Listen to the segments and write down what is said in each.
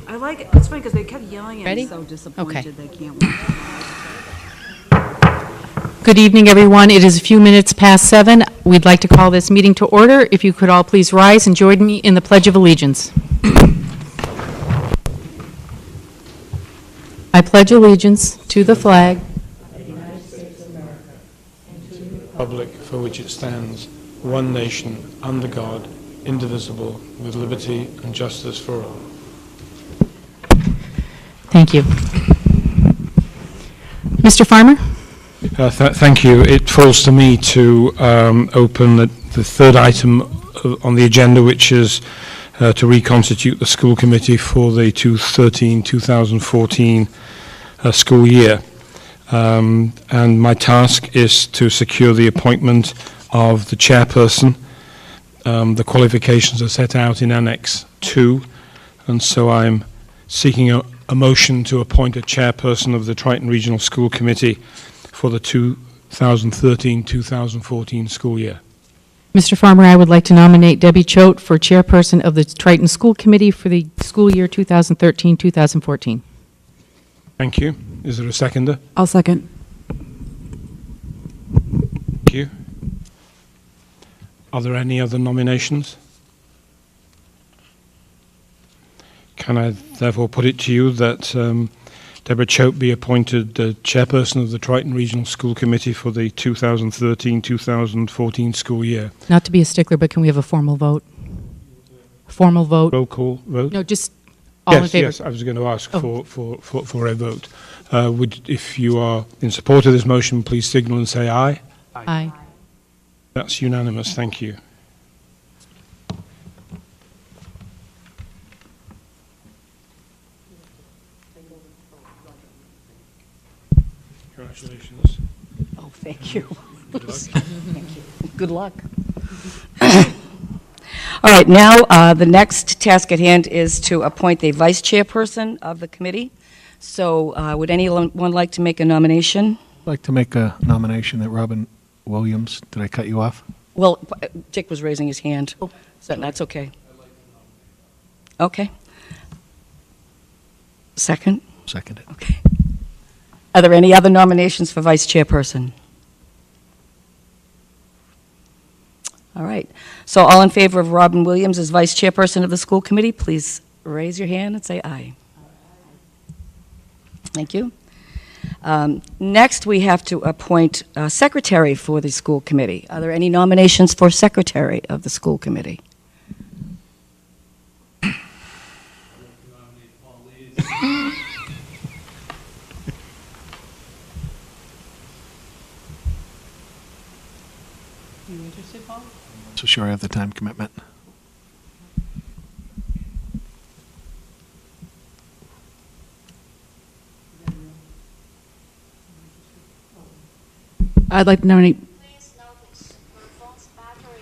I like it. It's funny because they kept yelling at Ready? me. So disappointed Okay. they can't win. Good evening, everyone. It is a few minutes past 7. We'd like to call this meeting to order. If you could all please rise and join me in the Pledge of Allegiance. I pledge allegiance to the flag Republic for which it stands, one nation, under God, indivisible, with liberty and justice for all. Thank you. Mr. Farmer? Thank you. It falls to me to open the third item on the agenda, which is to reconstitute the school committee for the 2013-2014 school year. And my task is to secure the appointment of the chairperson. The qualifications are set out in Annex 2, and so I'm seeking a motion to appoint a chairperson of the Triton Regional School Committee for the 2013-2014 school year. Mr. Farmer, I would like to nominate Debbie Choate for chairperson of the Triton School Committee for the school year 2013-2014. Thank you. Is there a seconder? I'll second. Thank you. Are there any other nominations? Can I therefore put it to you that Deborah Choate be appointed chairperson of the Triton Regional School Committee for the 2013-2014 school year? Not to be a stickler, but can we have a formal vote? Formal vote? Roll call vote? No, just all in favor. Yes, I was going to ask for a vote. If you are in support of this motion, please signal and say aye. Aye. That's unanimous. Thank you. Congratulations. Oh, thank you. Thank you. Good luck. All right, now the next task at hand is to appoint the vice chairperson of the committee. So would anyone like to make a nomination? I'd like to make a nomination that Robin Williams, did I cut you off? Well, Dick was raising his hand, so that's okay. Okay. Second? Seconded. Okay. Are there any other nominations for vice chairperson? All right. So all in favor of Robin Williams as vice chairperson of the school committee, please raise your hand and say aye. Thank you. Next, we have to appoint a secretary for the school committee. Are there any nominations for secretary of the school committee? You interested, Paul? So sure I have the time commitment. I'd like to nominate. Please notice your phone's battery.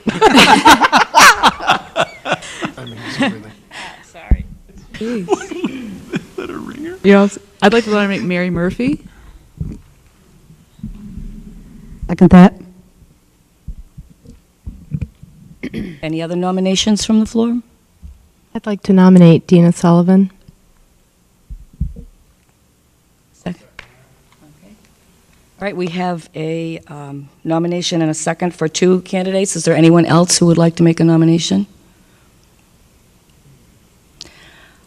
I mean, it's everything. Sorry. You know, I'd like to nominate Mary Murphy. Second that. Any other nominations from the floor? I'd like to nominate Dina Sullivan. Second. Okay. All right, we have a nomination and a second for two candidates. Is there anyone else who would like to make a nomination?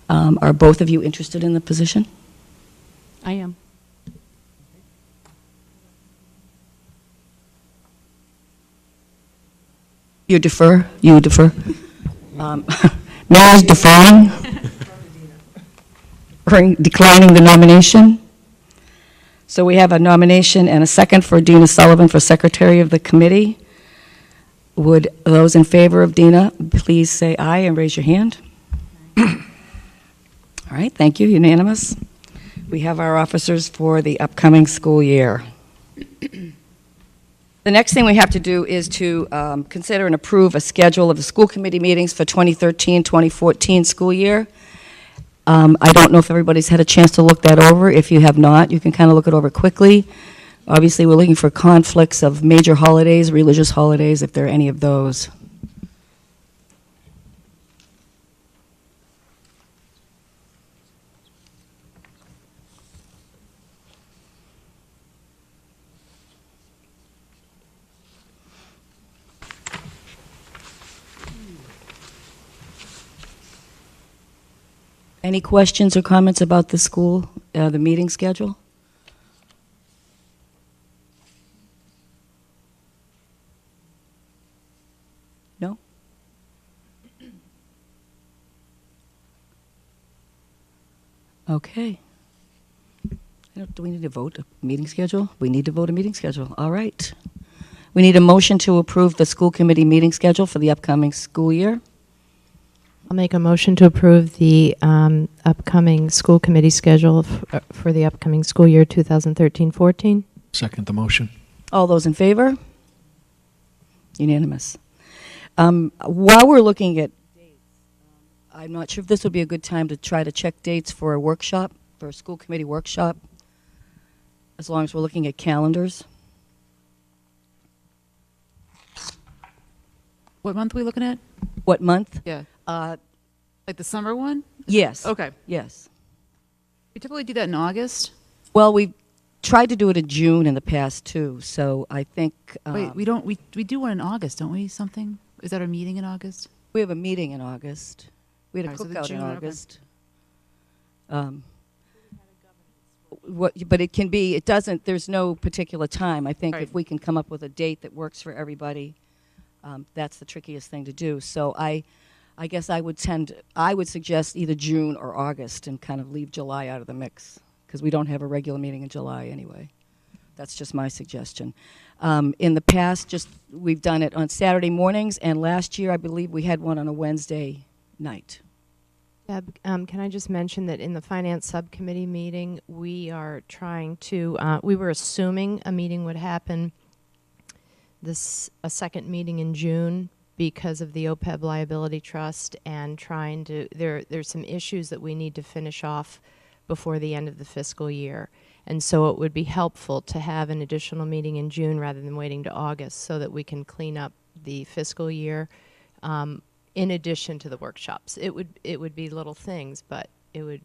Are both of you interested in the position? I am. You defer? You defer? Mary's deferring? Declining the nomination? So we have a nomination and a second for Dina Sullivan for secretary of the committee. Would those in favor of Dina please say aye and raise your hand? All right, thank you, unanimous. We have our officers for the upcoming school year. The next thing we have to do is to consider and approve a schedule of the school committee meetings for 2013-2014 school year. I don't know if everybody's had a chance to look that over. If you have not, you can kind of look it over quickly. Obviously, we're looking for conflicts of major holidays, religious holidays, if there are any of those. Any questions or comments about the school, the meeting schedule? No? Okay. Do we need to vote a meeting schedule? We need to vote a meeting schedule. All right. We need a motion to approve the school committee meeting schedule for the upcoming school year. I'll make a motion to approve the upcoming school committee schedule for the upcoming school year 2013-14. Second the motion. All those in favor? Unanimous. While we're looking at dates, I'm not sure if this would be a good time to try to check dates for a workshop, for a school committee workshop, as long as we're looking at calendars. What month are we looking at? What month? Yeah. Like the summer one? Yes. Okay. Yes. We typically do that in August. Well, we tried to do it in June in the past, too, so I think... Wait, we don't, we do one in August, don't we? Something? Is that our meeting in August? We have a meeting in August. We had a All right, so the cookout in June, okay. August. But it can be, it doesn't, there's no particular time. I think Right. if we can come up with a date that works for everybody, that's the trickiest thing to do. So I guess I would suggest either June or August and kind of leave July out of the mix, because we don't have a regular meeting in July anyway. That's just my suggestion. In the past, we've done it on Saturday mornings, and last year I believe we had one on a Wednesday night. Deb, can I just mention that in the Finance Subcommittee meeting, we are trying to, we were assuming a meeting would happen a second meeting in June because of the OPEB liability trust, and trying to, there's some issues that we need to finish off before the end of the fiscal year. And so it would be helpful to have an additional meeting in June rather than waiting to August, so that we can clean up the fiscal year in addition to the workshops. It would be little things, but we'd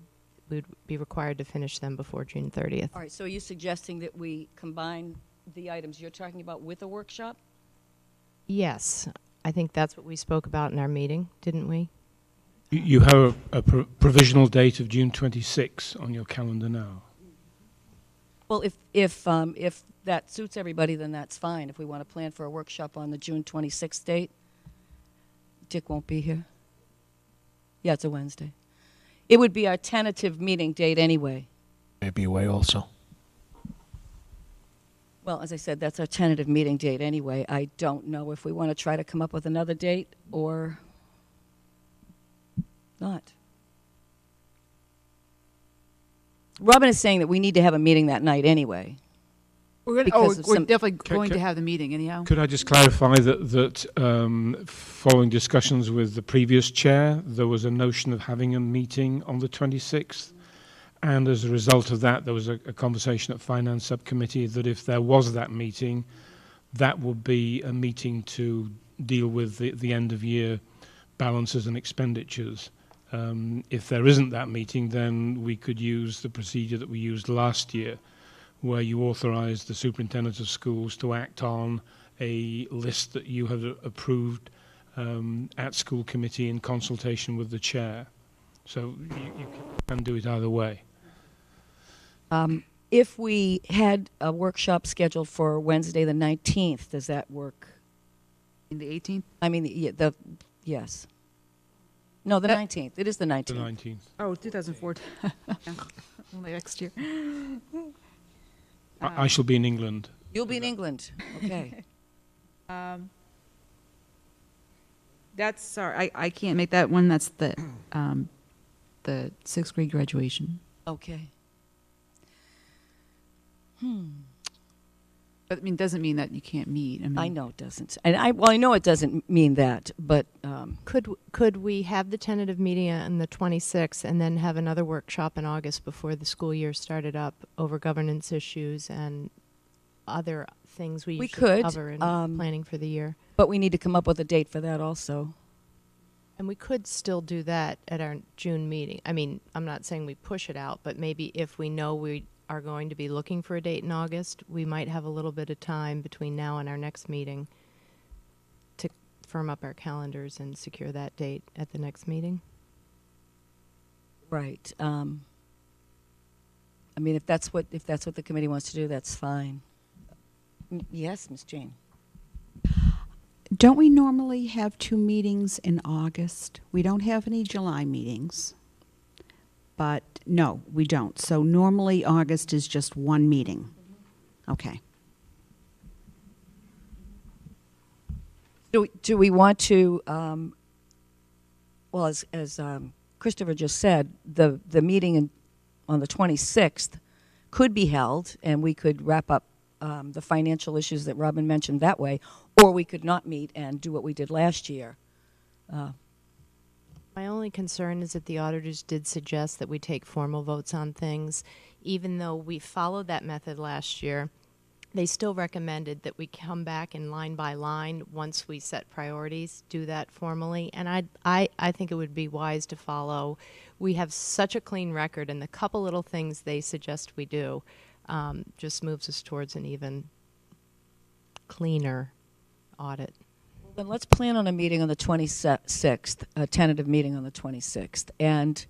be required to finish them before June 30th. All right, so are you suggesting that we combine the items you're talking about with a workshop? Yes, I think that's what we spoke about in our meeting, didn't we? You have a provisional date of June 26 on your calendar now. Well, if that suits everybody, then that's fine. If we want to plan for a workshop on the June 26th date, Dick won't be here. Yeah, it's a Wednesday. It would be our tentative meeting date anyway. Maybe away also. Well, as I said, that's our tentative meeting date anyway. I don't know if we want to try to come up with another date or not. Robin is saying that we need to have a meeting that night anyway. We're Because of we're some- definitely going Ca- to have the meeting anyhow. Could I just clarify that following discussions with the previous chair, there was a notion of having a meeting on the 26th, and as a result of that, there was a conversation at Finance Subcommittee that if there was that meeting, that would be a meeting to deal with the end-of-year balances and expenditures. If there isn't that meeting, then we could use the procedure that we used last year, where you authorised the superintendent of schools to act on a list that you had approved at school committee in consultation with the chair. So you can do it either way. If we had a workshop scheduled for Wednesday the 19th, does that work? In the 18th? I mean, yes. No, the 19th. It is the 19th. The 19th. Oh, 2014. Only next year. I shall be in England. You'll be in England. Okay. That's, sorry, I can't make that one. That's the sixth grade graduation. Okay. But I mean, doesn't mean that you can't meet. I know it doesn't. And I know it doesn't mean that, but Could we have the tentative meeting on the 26th and then have another workshop in August before the school year started up over governance issues and other things we We usually could, cover in planning for the year? but we need to come up with a date for that also. And we could still do that at our June meeting. I mean, I'm not saying we push it out, but maybe if we know we are going to be looking for a date in August, we might have a little bit of time between now and our next meeting to firm up our calendars and secure that date at the next meeting. Right. I mean, if that's what the committee wants to do, that's fine. Yes, Ms. Jane. Don't we normally have 2 meetings in August? We don't have any July meetings. But no, we don't. So normally August is just 1 meeting. Okay. Do we want to? Well, as Christopher just said, the meeting on the 26th could be held, and we could wrap up the financial issues that Robin mentioned that way, or we could not meet and do what we did last year. My only concern is that the auditors did suggest that we take formal votes on things. Even though we followed that method last year, they still recommended that we come back in line by line once we set priorities, do that formally. And I think it would be wise to follow. We have such a clean record, and the couple little things they suggest we do just moves us towards an even cleaner audit. Then let's plan on a meeting on the 26th, a tentative meeting on the 26th. And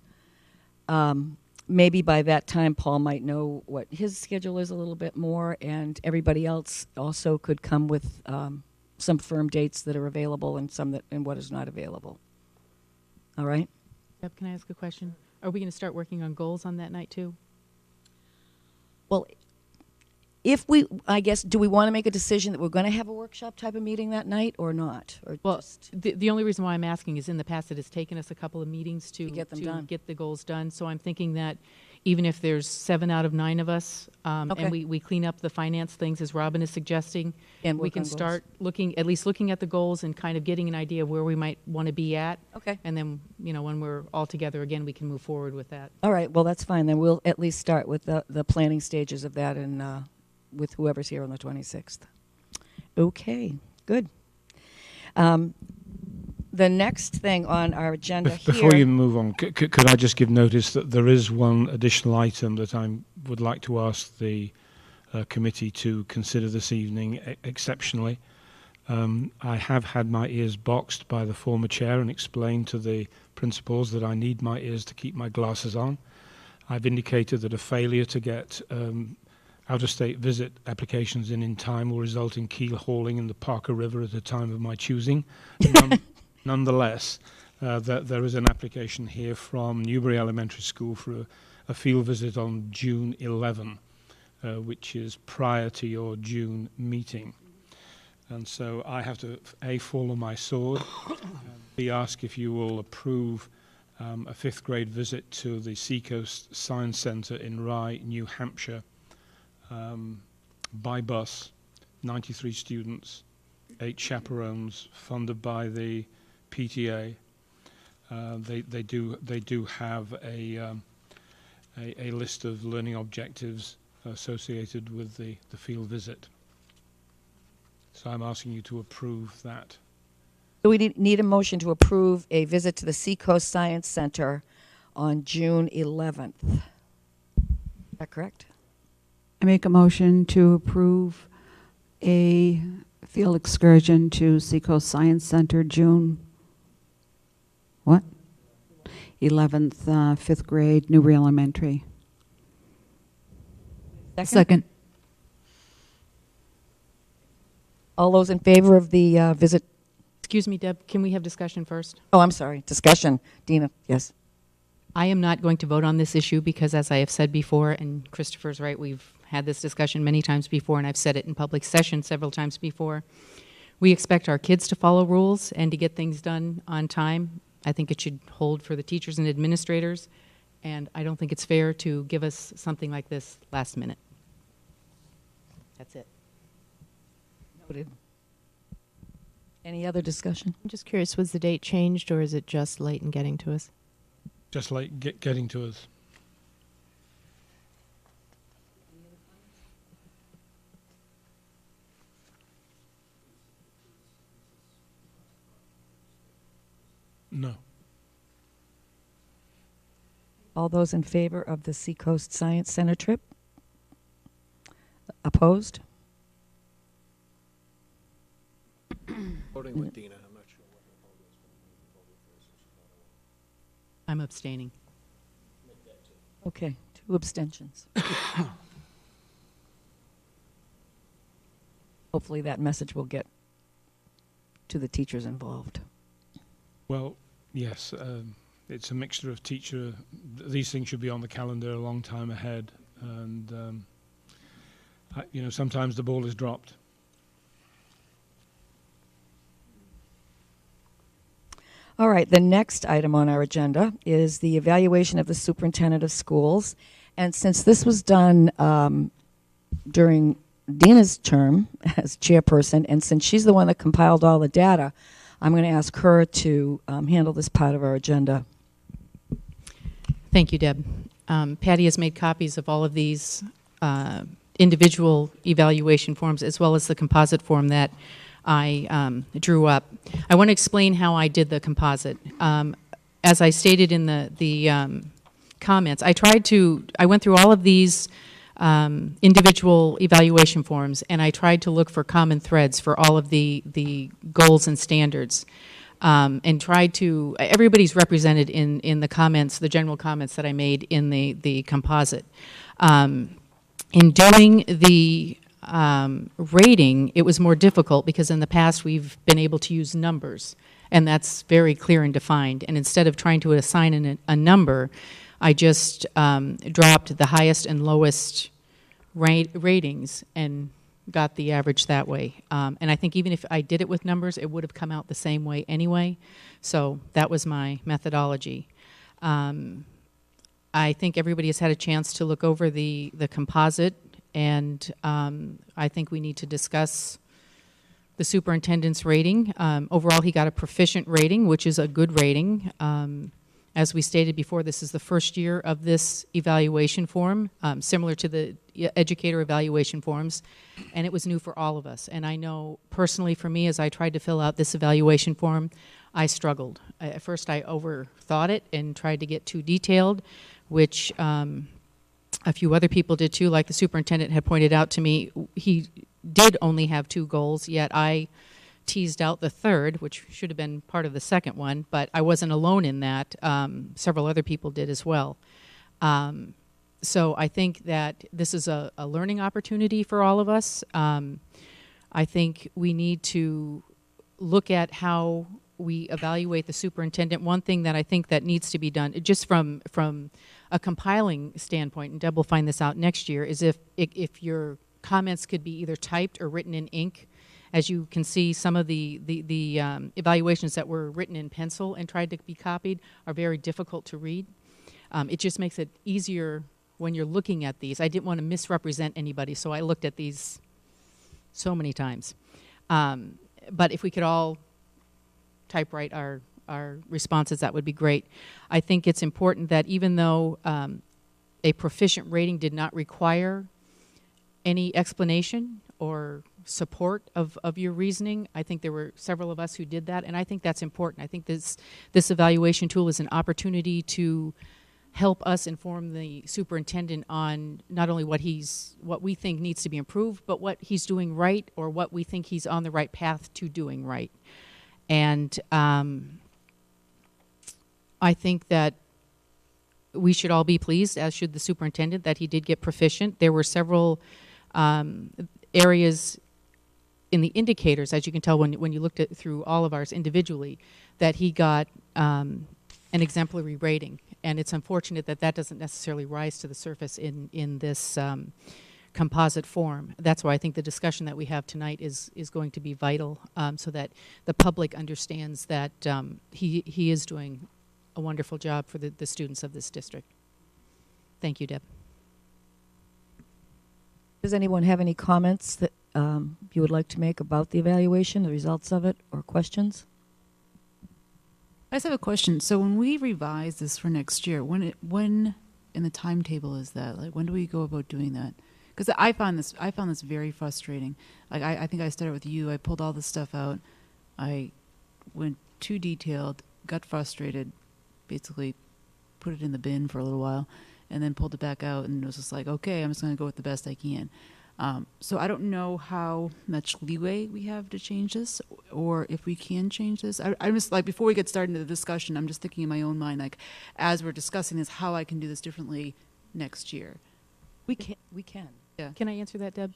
maybe by that time, Paul might know what his schedule is a little bit more, and everybody else also could come with some firm dates that are available and some that and what is not available. All right? Deb, can I ask a question? Are we going to start working on goals on that night too? Well, I guess, do we want to make a decision that we're going to have a workshop type of meeting that night or not? Or Well, just, the only reason why I'm asking is in the past it has taken us a couple of meetings to get them done. get the goals done. So I'm thinking that even if there's 7 out of 9 of us, Okay. and we clean up the finance things as Robin is suggesting, And we work can on goals. start at least looking at the goals and kind of getting an idea of where we might want to be at. Okay. And then, when we're all together again, we can move forward with that. All right, well, that's fine. Then we'll at least start with the planning stages of that and with whoever's here on the 26th. Okay, good. The next thing on our agenda here... Before you move on, could I just give notice that there is one additional item that I would like to ask the committee to consider this evening exceptionally. I have had my ears boxed by the former chair and explained to the principals that I need my ears to keep my glasses on. I've indicated that a failure to get out-of-state visit applications in time will result in keel hauling in the Parker River at a time of my choosing. Nonetheless, there is an application here from Newbury Elementary School for a field visit on June 11, which is prior to your June meeting. And so I have to, A, fall on my sword, B, ask if you will approve a 5th grade visit to the Seacoast Science Center in Rye, New Hampshire, by bus, 93 students, 8 chaperones, funded by the PTA. They do have a list of learning objectives associated with the field visit. So I'm asking you to approve that. So we need a motion to approve a visit to the Seacoast Science Center on June 11th. Is that correct? I make a motion to approve a field excursion to Seacoast Science Center, June, 11th, 5th grade, Newbury Elementary. Second. All those in favor of the visit? Excuse me, Deb, can we have discussion first? Oh, I'm sorry. Discussion. Dina, yes. I am not going to vote on this issue because, as I have said before, and Christopher's right, we've had this discussion many times before, and I've said it in public session several times before. We expect our kids to follow rules and to get things done on time. I think it should hold for the teachers and administrators, and I don't think it's fair to give us something like this last minute. That's it. Noted. Any other discussion? I'm just curious, was the date changed, or is it just late in getting to us? Just like getting to us. No. All those in favor of the Seacoast Science Center trip? Opposed? Voting with Dina, I'm not sure. I'm abstaining. Okay, 2 abstentions. Hopefully that message will get to the teachers involved. Well, yes, it's a mixture of teacher. These things should be on the calendar a long time ahead, and sometimes the ball is dropped. All right, the next item on our agenda is the evaluation of the superintendent of schools. And since this was done during Dina's term as chairperson, and since she's the one that compiled all the data, I'm going to ask her to handle this part of our agenda. Thank you, Deb. Patty has made copies of all of these individual evaluation forms as well as the composite form that I drew up. I want to explain how I did the composite. As I stated in the comments, I went through all of these individual evaluation forms, and I tried to look for common threads for all of the goals and standards, and tried to, everybody's represented in the comments, the general comments that I made in the composite. In doing the rating, it was more difficult because in the past we've been able to use numbers, and that's very clear and defined. And instead of trying to assign a number, I just dropped the highest and lowest ratings and got the average that way. And I think even if I did it with numbers, it would have come out the same way anyway. So that was my methodology. I think everybody has had a chance to look over the composite, and I think we need to discuss the superintendent's rating. Overall, he got a proficient rating, which is a good rating. As we stated before, this is the first year of this evaluation form, similar to the educator evaluation forms, and it was new for all of us. And I know personally for me, as I tried to fill out this evaluation form, I struggled. At first I overthought it and tried to get too detailed, which a few other people did too, like the superintendent had pointed out to me. He did only have 2 goals, yet I teased out the third, which should have been part of the second one, but I wasn't alone in that. Several other people did as well. So I think that this is a learning opportunity for all of us. I think we need to look at how we evaluate the superintendent. One thing that I think that needs to be done, just from a compiling standpoint, and Deb will find this out next year, is if your comments could be either typed or written in ink. As you can see, some of the evaluations that were written in pencil and tried to be copied are very difficult to read. It just makes it easier when you're looking at these. I didn't want to misrepresent anybody, so I looked at these so many times. But if we could all typewrite our responses, that would be great. I think it's important that even though a proficient rating did not require any explanation or support of your reasoning, I think there were several of us who did that, and I think that's important. I think this evaluation tool is an opportunity to help us inform the superintendent on not only what we think needs to be improved, but what he's doing right, or what we think he's on the right path to doing right. And I think that we should all be pleased, as should the superintendent, that he did get proficient. There were several areas in the indicators, as you can tell when you looked through all of ours individually, that he got an exemplary rating. And it's unfortunate that that doesn't necessarily rise to the surface in this composite form. That's why I think the discussion that we have tonight is going to be vital, so that the public understands that he is doing a wonderful job for the students of this district. Thank you, Deb. Does anyone have any comments that you would like to make about the evaluation, the results of it, or questions? I just have a question. So when we revise this for next year, when in the timetable is that? Like, when do we go about doing that? Because I found this very frustrating. Like, I think I started with you. I pulled all this stuff out. I went too detailed, got frustrated, basically put it in the bin for a little while, and then pulled it back out and was just like, okay, I'm just going to go with the best I can. So I don't know how much leeway we have to change this, or if we can change this. I'm just like, before we get started into the discussion, I'm just thinking in my own mind, like, as we're discussing this, how I can do this differently next year? We can. Yeah. Can I answer that, Deb?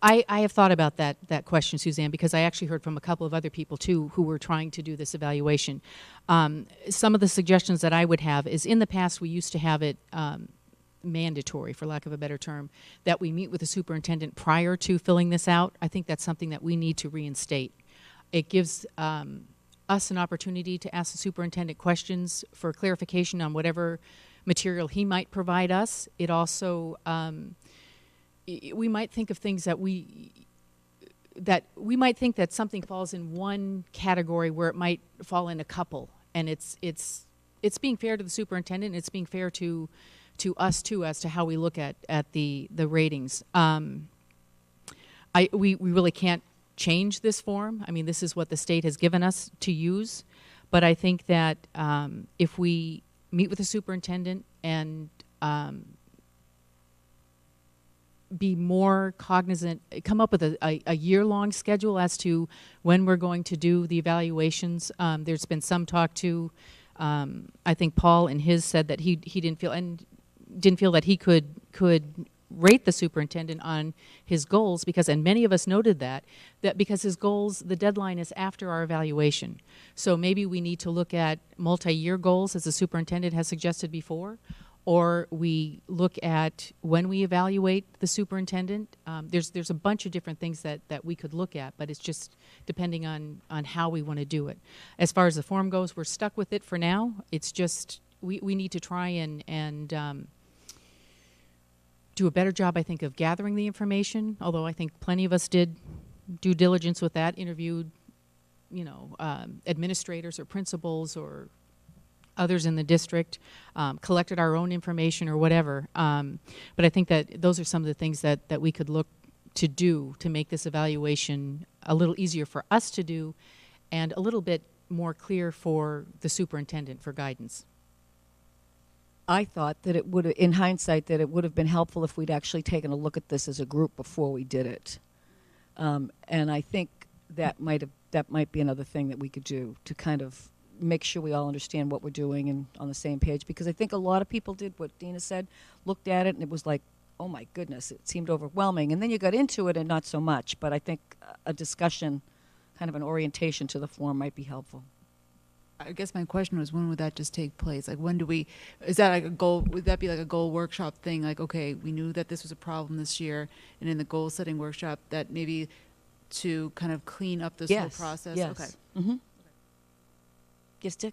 I have thought about that question, Suzanne, because I actually heard from a couple of other people, too, who were trying to do this evaluation. Some of the suggestions that I would have is, in the past, we used to have it mandatory, for lack of a better term, that we meet with the superintendent prior to filling this out. I think that's something that we need to reinstate. It gives us an opportunity to ask the superintendent questions for clarification on whatever material he might provide us. It also, we might think of things that we might think that something falls in one category where it might fall in a couple, and it's being fair to the superintendent. It's being fair to us too, as to how we look at the ratings. We really can't change this form. I mean, this is what the state has given us to use, but I think that if we meet with the superintendent and be more cognizant, come up with a year-long schedule as to when we're going to do the evaluations. There's been some talk too. I think Paul in his said that he didn't feel that he could rate the superintendent on his goals, because, and many of us noted that because his goals, the deadline is after our evaluation. So maybe we need to look at multi-year goals, as the superintendent has suggested before, or we look at when we evaluate the superintendent. There's a bunch of different things that we could look at, but it's just depending on how we want to do it. As far as the form goes, we're stuck with it for now. It's just we need to try and do a better job, I think, of gathering the information, although I think plenty of us did due diligence with that, interviewed, administrators or principals or others in the district, collected our own information or whatever. But I think that those are some of the things that we could look to do to make this evaluation a little easier for us to do and a little bit more clear for the superintendent for guidance. I thought that it would, in hindsight, that it would have been helpful if we'd actually taken a look at this as a group before we did it. And I think that might be another thing that we could do to kind of make sure we all understand what we're doing and on the same page. Because I think a lot of people did what Dina said, looked at it, and it was like, oh my goodness, it seemed overwhelming. And then you got into it and not so much. But I think a discussion, kind of an orientation to the form might be helpful. I guess my question was, when would that just take place? Like, when do we, is that like a goal, would that be like a goal workshop thing? Like, okay, we knew that this was a problem this year, and in the goal setting workshop, that maybe to kind of clean up this whole process? Yes. Okay. Mm-hmm. Yes, Dick?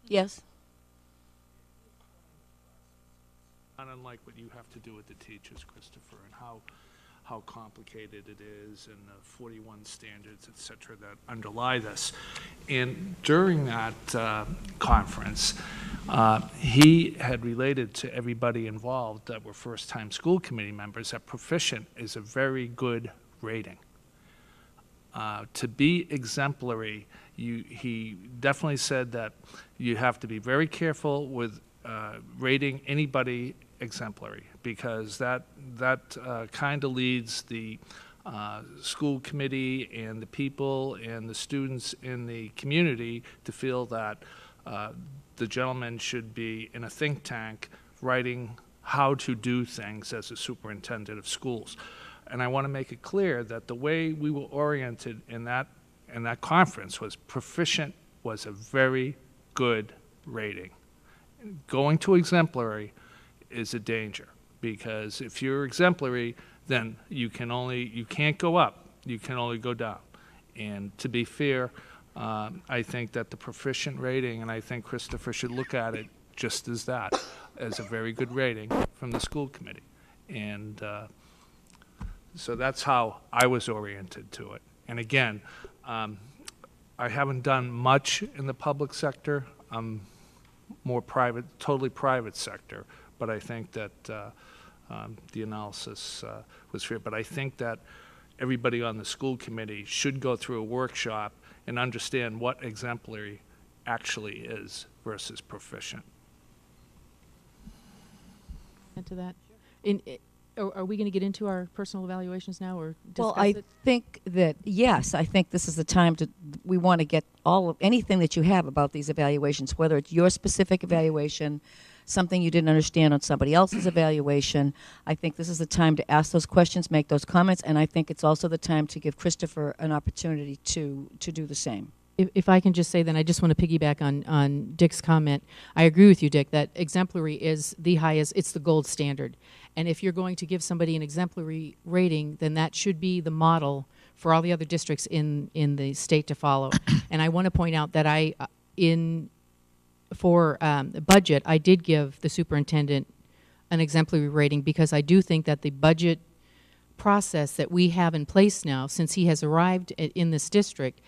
Yes. Not unlike what you have to do with the teachers, Christopher, and how complicated it is, and the 41 standards, et cetera, that underlie this. And during that conference, he had related to everybody involved that were first-time school committee members that proficient is a very good rating. To be exemplary, he definitely said that you have to be very careful with rating anybody exemplary, because that kind of leads the school committee and the people and the students in the community to feel that the gentleman should be in a think tank writing how to do things as a superintendent of schools. And I want to make it clear that the way we were oriented in that conference was proficient was a very good rating. Going to exemplary is a danger, because if you're exemplary, then you can't go up, you can only go down. And to be fair, I think that the proficient rating, and I think Christopher should look at it just as that, as a very good rating from the school committee. And so that's how I was oriented to it. And again, I haven't done much in the public sector. I'm more private, totally private sector, but I think that the analysis was fair. But I think that everybody on the school committee should go through a workshop and understand what exemplary actually is versus proficient. Into that, Are we going to get into our personal evaluations now, or discuss Well, I it? think that, yes, I think this is the time we want to get anything that you have about these evaluations, whether it's your specific evaluation, something you didn't understand on somebody else's evaluation. I think this is the time to ask those questions, make those comments, and I think it's also the time to give Christopher an opportunity to do the same. If I can just say, then I just want to piggyback on Dick's comment. I agree with you, Dick, that exemplary is the highest, it's the gold standard. And if you're going to give somebody an exemplary rating, then that should be the model for all the other districts in the state to follow. And I want to point out that for the budget, I did give the superintendent an exemplary rating because I do think that the budget process that we have in place now, since he has arrived in this district,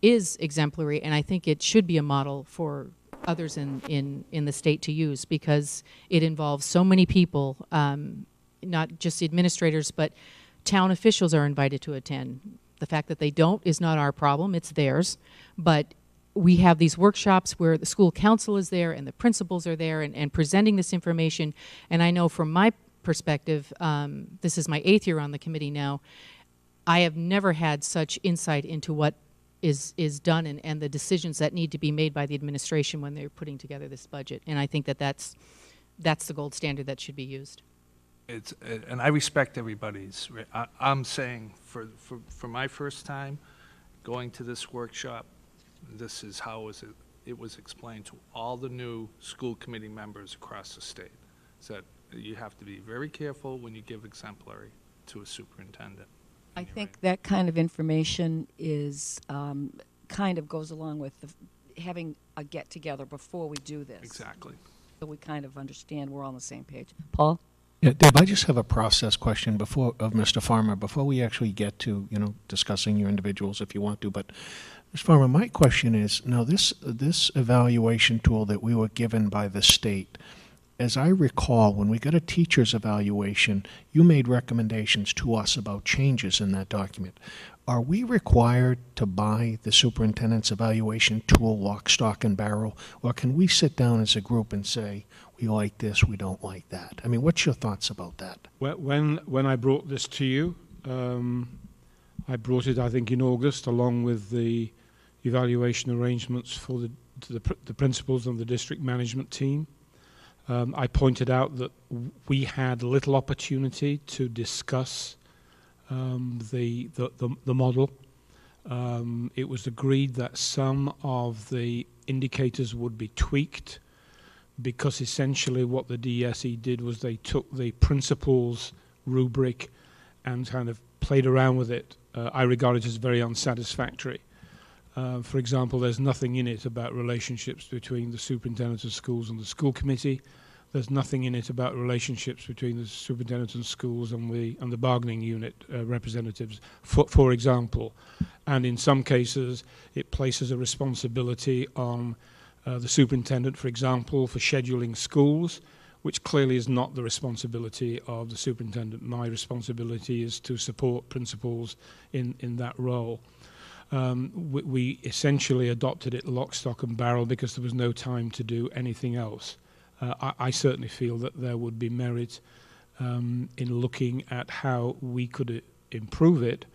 is exemplary, and I think it should be a model for others in the state to use because it involves so many people, not just the administrators, but town officials are invited to attend. The fact that they don't is not our problem, it's theirs. But we have these workshops where the school council is there and the principals are there and presenting this information. And I know from my perspective, this is my 8th year on the committee now, I have never had such insight into what is done and the decisions that need to be made by the administration when they're putting together this budget. And I think that's the gold standard that should be used. And I respect everybody's. I'm saying for my first time going to this workshop, this is how it was explained to all the new school committee members across the state. Is that you have to be very careful when you give exemplary to a superintendent. I think that kind of information is kind of goes along with having a get-together before we do this. Exactly. So we kind of understand we're all on the same page. Paul? Yeah, Deb, I just have a process question of Mr. Farmer before we actually get to, discussing your individuals if you want to. But, Mr. Farmer, my question is, now this evaluation tool that we were given by the state, as I recall, when we got a teacher's evaluation, you made recommendations to us about changes in that document. Are we required to buy the superintendent's evaluation tool lock, stock, and barrel, or can we sit down as a group and say, we like this, we don't like that? I mean, what's your thoughts about that? When I brought this to you, I brought it, I think, in August, along with the evaluation arrangements for the principals and the district management team. I pointed out that we had little opportunity to discuss the model. It was agreed that some of the indicators would be tweaked because essentially what the DSE did was they took the principles rubric and kind of played around with it. I regard it as very unsatisfactory. For example, there's nothing in it about relationships between the superintendent of schools and the school committee. There's nothing in it about relationships between the superintendent of schools and the bargaining unit representatives, for example. And in some cases, it places a responsibility on the superintendent, for example, for scheduling schools, which clearly is not the responsibility of the superintendent. My responsibility is to support principals in that role. We essentially adopted it lock, stock and barrel because there was no time to do anything else. I certainly feel that there would be merit in looking at how we could improve it,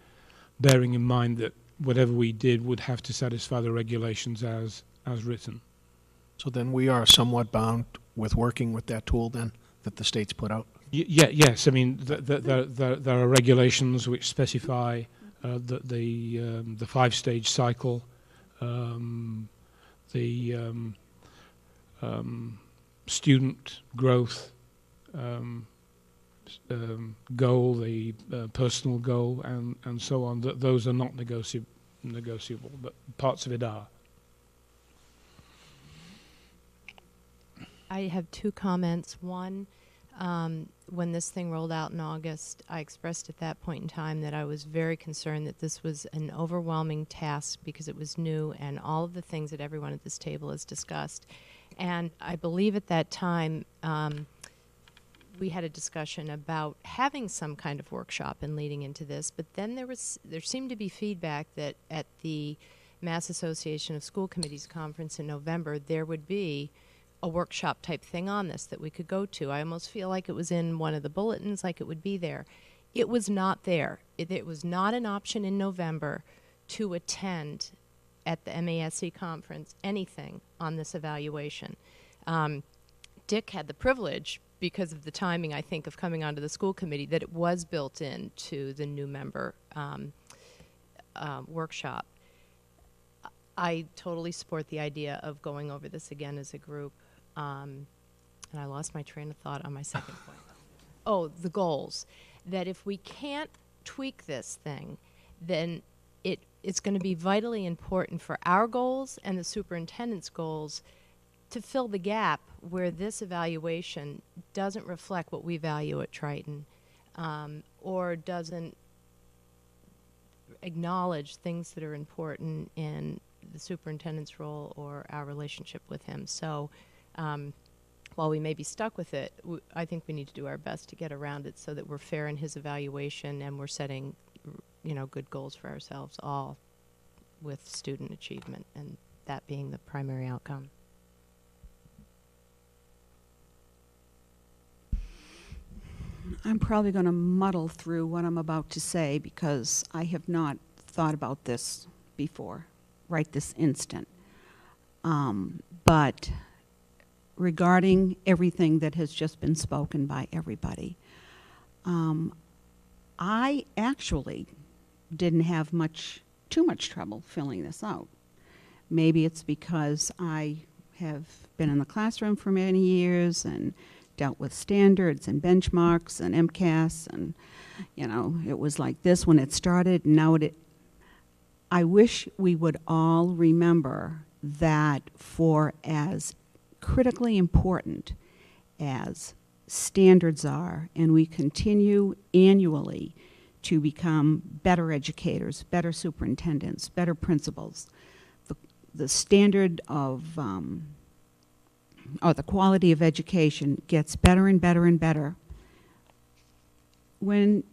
bearing in mind that whatever we did would have to satisfy the regulations as written. So then we are somewhat bound with working with that tool then that the state's put out? Yes. I mean, there are regulations which specify the 5-stage cycle, the student growth goal, the personal goal, and so on. Those are not negotiable, but parts of it are. I have 2 comments. One, when this thing rolled out in August, I expressed at that point in time that I was very concerned that this was an overwhelming task because it was new and all of the things that everyone at this table has discussed. And I believe at that time we had a discussion about having some kind of workshop and leading into this, but then there seemed to be feedback that at the Mass Association of School Committees conference in November, there would be a workshop type thing on this that we could go to. I almost feel like it was in one of the bulletins, like it would be there. It was not there. It was not an option in November to attend at the MASC conference anything on this evaluation. Dick had the privilege, because of the timing, I think, of coming onto the school committee, that it was built into the new member workshop. I totally support the idea of going over this again as a group. And I lost my train of thought on my second point. Oh, the goals. That if we can't tweak this thing, then it's going to be vitally important for our goals and the superintendent's goals to fill the gap where this evaluation doesn't reflect what we value at Triton, or doesn't acknowledge things that are important in the superintendent's role or our relationship with him. So while we may be stuck with it, I think we need to do our best to get around it so that we're fair in his evaluation and we're setting, good goals for ourselves, all with student achievement, and that being the primary outcome. I'm probably going to muddle through what I'm about to say because I have not thought about this before, right this instant. But regarding everything that has just been spoken by everybody, I actually didn't have too much trouble filling this out. Maybe it's because I have been in the classroom for many years and dealt with standards and benchmarks and MCAS, and it was like this when it started, and now I wish we would all remember that for as critically important as standards are, and we continue annually to become better educators, better superintendents, better principals, the standard of or the quality of education gets better and better and better. When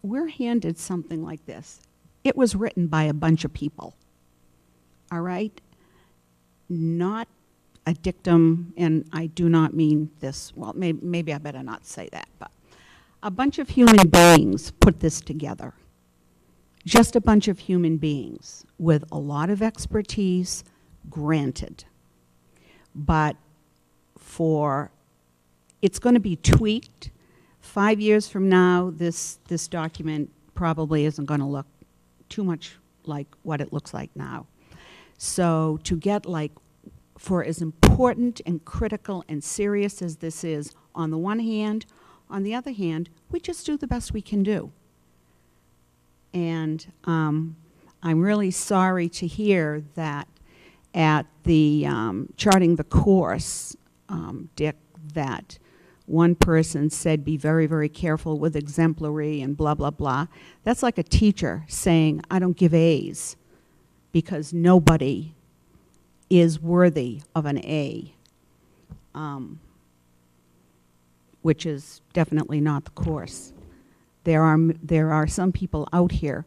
we're handed something like this, it was written by a bunch of people, all right? Not a dictum, and I do not mean this, well, maybe I better not say that, but a bunch of human beings put this together. Just a bunch of human beings with a lot of expertise, granted. But it's going to be tweaked. 5 years from now, this document probably isn't going to look too much like what it looks like now. So to get for as important and critical and serious as this is, on the one hand, on the other hand, we just do the best we can do. And I'm really sorry to hear that at the charting the course, Dick, that one person said be very, very careful with exemplary and blah, blah, blah. That's like a teacher saying, I don't give A's because nobody is worthy of an A, which is definitely not the course. There are some people out there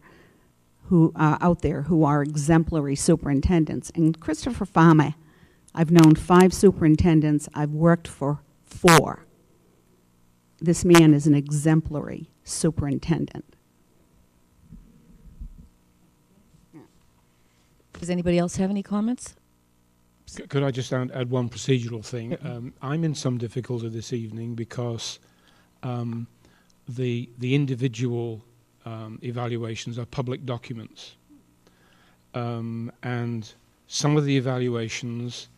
who are exemplary superintendents. And Christopher Farmer, I've known 5 superintendents. I've worked for 4. This man is an exemplary superintendent. Does anybody else have any comments? Could I just add one procedural thing? I'm in some difficulty this evening because the individual evaluations are public documents. And some of the evaluations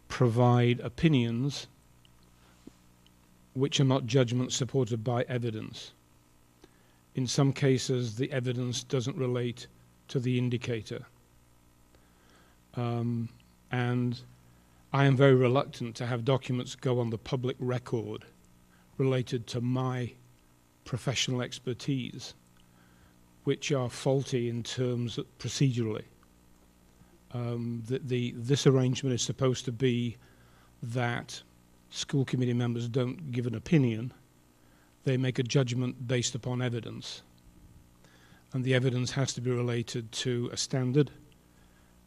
provide opinions which are not judgments supported by evidence. In some cases, the evidence doesn't relate to the indicator. And I am very reluctant to have documents go on the public record related to my professional expertise, which are faulty in terms of procedurally. This arrangement is supposed to be that school committee members don't give an opinion, they make a judgment based upon evidence. And the evidence has to be related to a standard,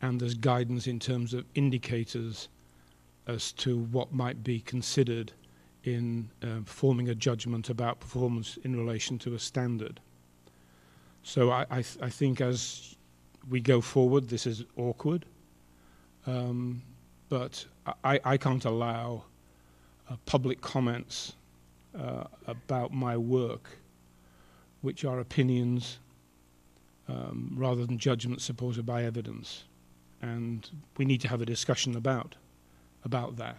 and there's guidance in terms of indicators as to what might be considered in forming a judgment about performance in relation to a standard. So I think as we go forward, this is awkward, but I can't allow public comments about my work, which are opinions rather than judgments supported by evidence. And we need to have a discussion about that.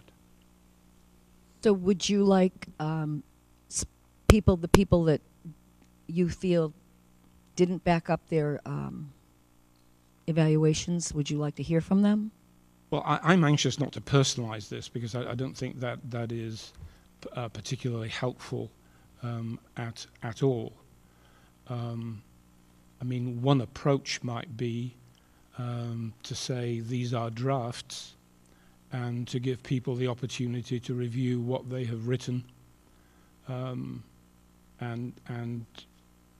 So would you like the people that you feel didn't back up their evaluations, would you like to hear from them? Well, I'm anxious not to personalize this because I don't think that is particularly helpful at all. I mean, one approach might be to say these are drafts and to give people the opportunity to review what they have written and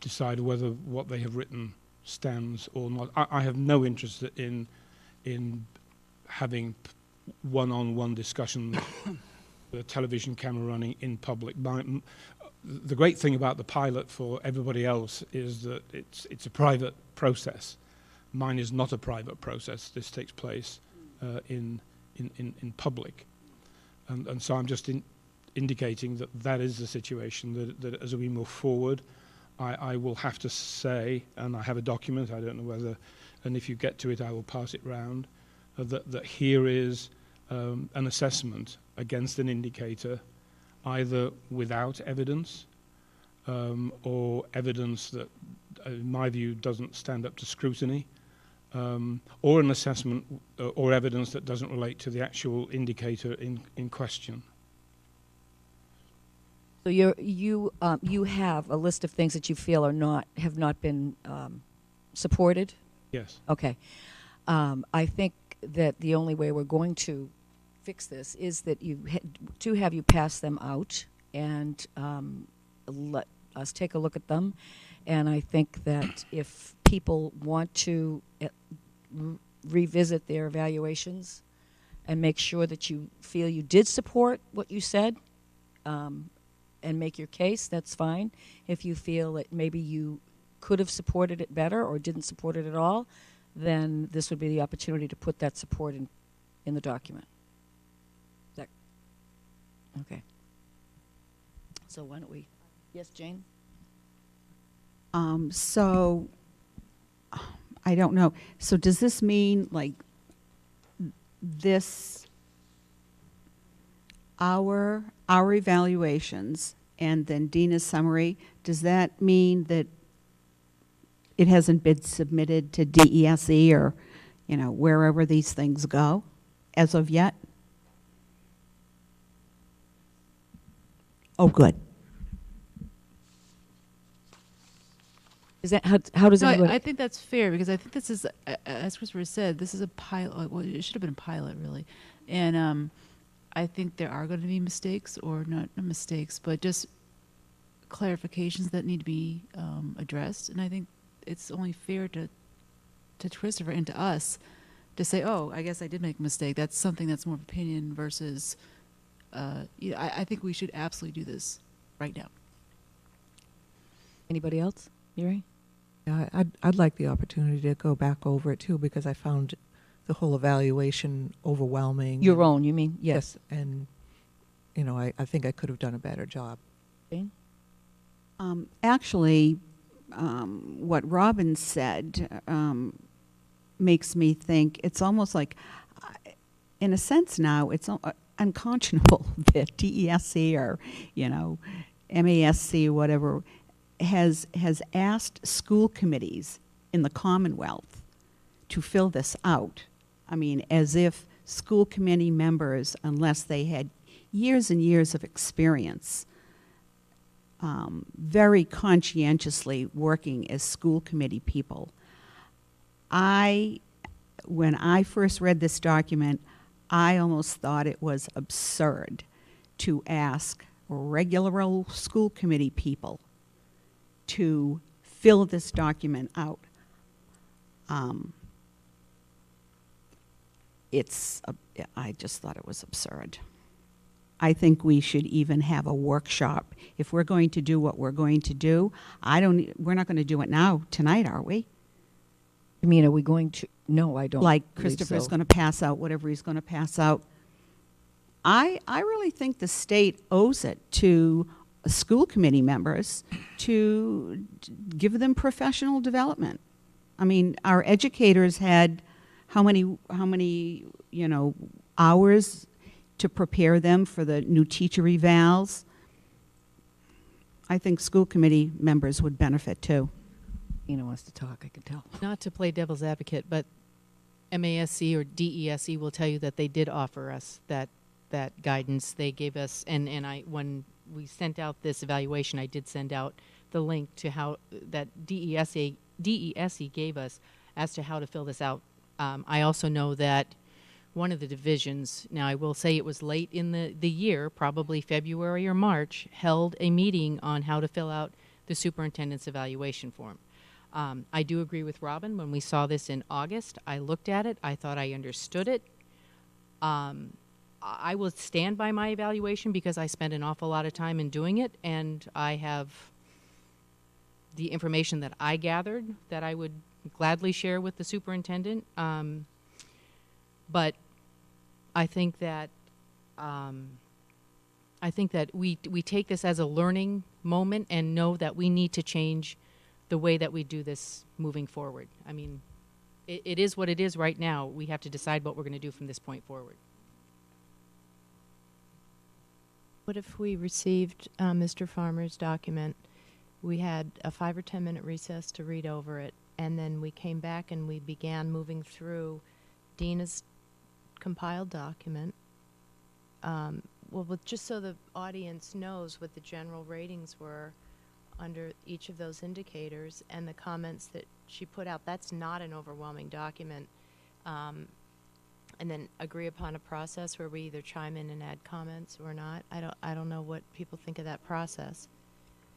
decide whether what they have written stands or not. I have no interest in having one-on-one discussions with a television camera running in public. The great thing about the pilot for everybody else is that it's a private process. Mine is not a private process. This takes place in public. And so I'm just indicating that is the situation, that as we move forward, I will have to say, and I have a document, I don't know whether, and if you get to it, I will pass it round, that here is an assessment against an indicator, either without evidence or evidence that, in my view, doesn't stand up to scrutiny, or an assessment or evidence that doesn't relate to the actual indicator in question. So you have a list of things that you feel have not been supported? Yes. Okay. I think that the only way we're going to fix this is that to have you pass them out and let us take a look at them. And I think that if people want to revisit their evaluations and make sure that you feel you did support what you said and make your case, that's fine. If you feel that maybe you could have supported it better or didn't support it at all, then this would be the opportunity to put that support in the document. Okay. So why don't we? Yes, Jane? So, I don't know. So does this mean, like, our evaluations and then Dina's summary, does that mean that it hasn't been submitted to DESE or, wherever these things go as of yet? Oh, good. Is that how does No, anybody? I think that's fair because I think this is, as Christopher said, this is a pilot. Well, it should have been a pilot, really. And I think there are going to be mistakes, or not mistakes, but just clarifications that need to be addressed. And I think it's only fair to Christopher and to us to say, oh, I guess I did make a mistake. That's something that's more of opinion versus, I think we should absolutely do this right now. Anybody else? Yuri? Yeah, I'd like the opportunity to go back over it too, because I found the whole evaluation overwhelming. Your own, you mean? Yes. And, I think I could have done a better job. Jane? Actually, what Robin said makes me think it's almost like, in a sense now, it's unconscionable that DESE or, MASC or whatever has asked school committees in the Commonwealth to fill this out. I mean, as if school committee members, unless they had years and years of experience, very conscientiously working as school committee people. When I first read this document, I almost thought it was absurd to ask regular old school committee people to fill this document out. I just thought it was absurd. I think we should even have a workshop. If we're going to do what we're going to do, we're not going to do it now, tonight, are we? I mean, are we going to? No, I don't. Like believe Christopher's so. going to pass out whatever he's going to pass out. I really think the state owes it to school committee members to give them professional development. I mean, our educators had how many hours to prepare them for the new teacher evals. I think school committee members would benefit too. Ina wants to talk, I can tell. Not to play devil's advocate, but MASC or DESE will tell you that they did offer us that guidance. They gave us, and when we sent out this evaluation, I did send out the link to how that DESE gave us as to how to fill this out. I also know that one of the divisions, now I will say it was late in the year, probably February or March, held a meeting on how to fill out the superintendent's evaluation form. I do agree with Robin. When we saw this in August, I looked at it. I thought I understood it. I will stand by my evaluation because I spent an awful lot of time in doing it, and I have the information that I gathered that I would gladly share with the superintendent. But I think that we take this as a learning moment and know that we need to change the way that we do this moving forward. I mean, it is what it is right now. We have to decide what we're going to do from this point forward. What if we received Mr. Farmer's document, we had a 5 or 10 minute recess to read over it, and then we came back and we began moving through Dina's compiled document. Just so the audience knows what the general ratings were under each of those indicators and the comments that she put out. That's not an overwhelming document. And then agree upon a process where we either chime in and add comments or not. I don't know what people think of that process.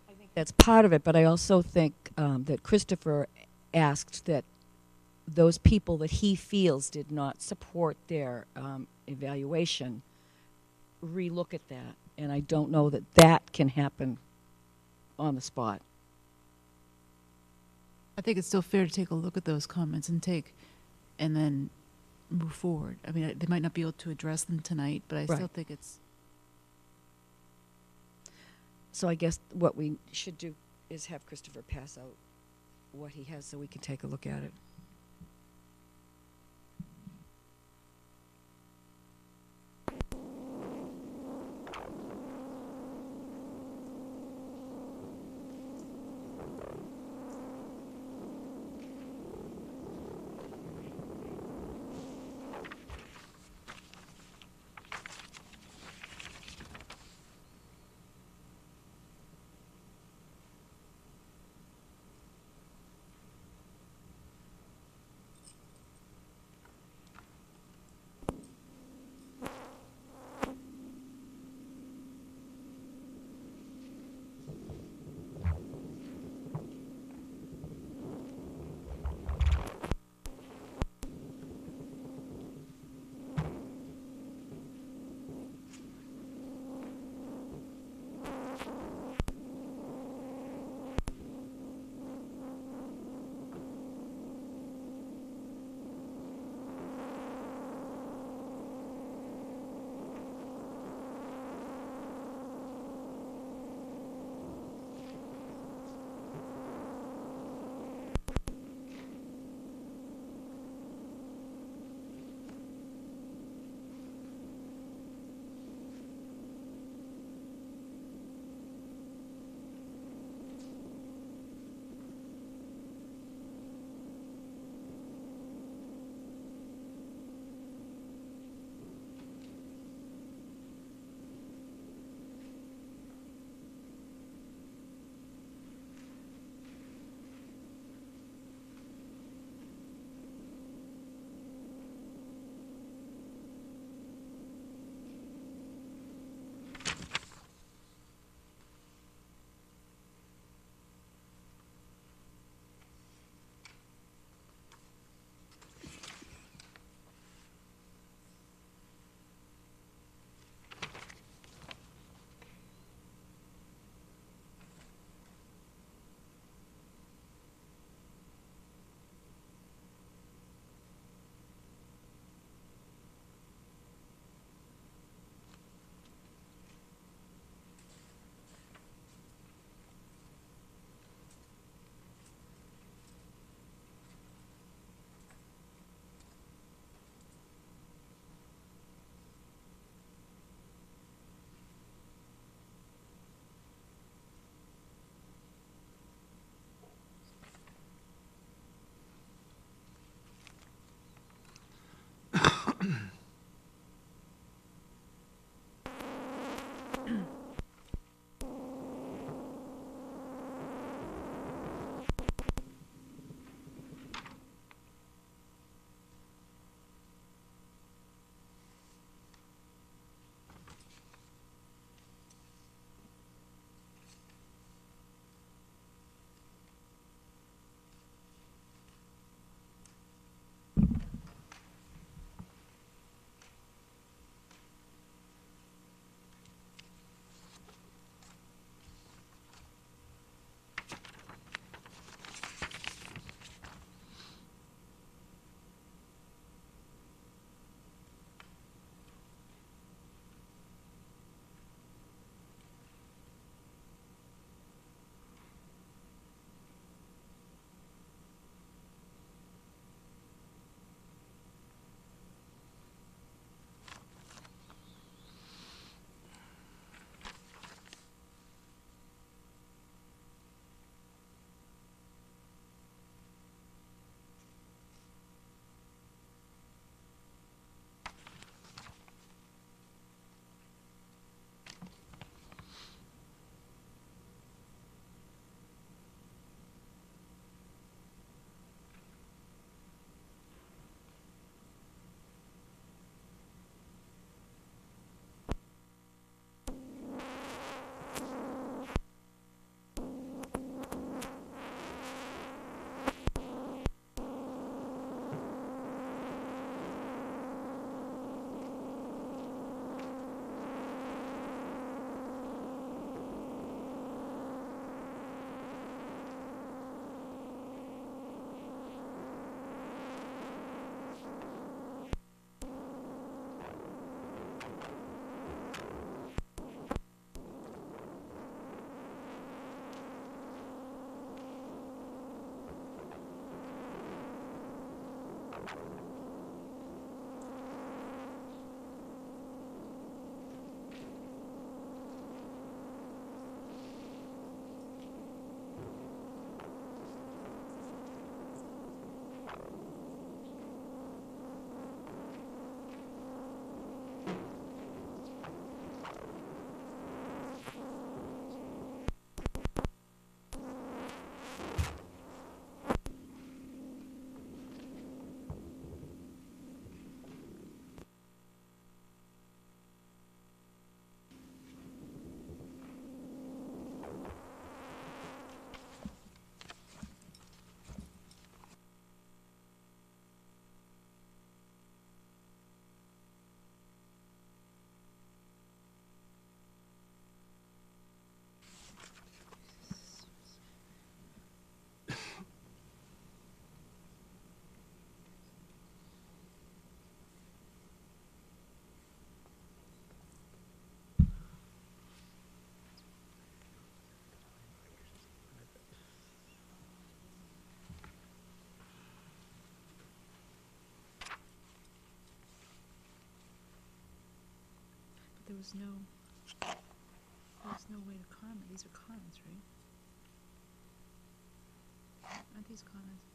I think that's part of it, but I also think that Christopher asked that those people that he feels did not support their evaluation relook at that. And I don't know that that can happen on the spot. I think it's still fair to take a look at those comments and then move forward. I mean, they might not be able to address them tonight, but I Right. still think it's... So I guess what we should do is have Christopher pass out what he has so we can take a look at it. There was no way to comment. These are comments, right? Aren't these comments?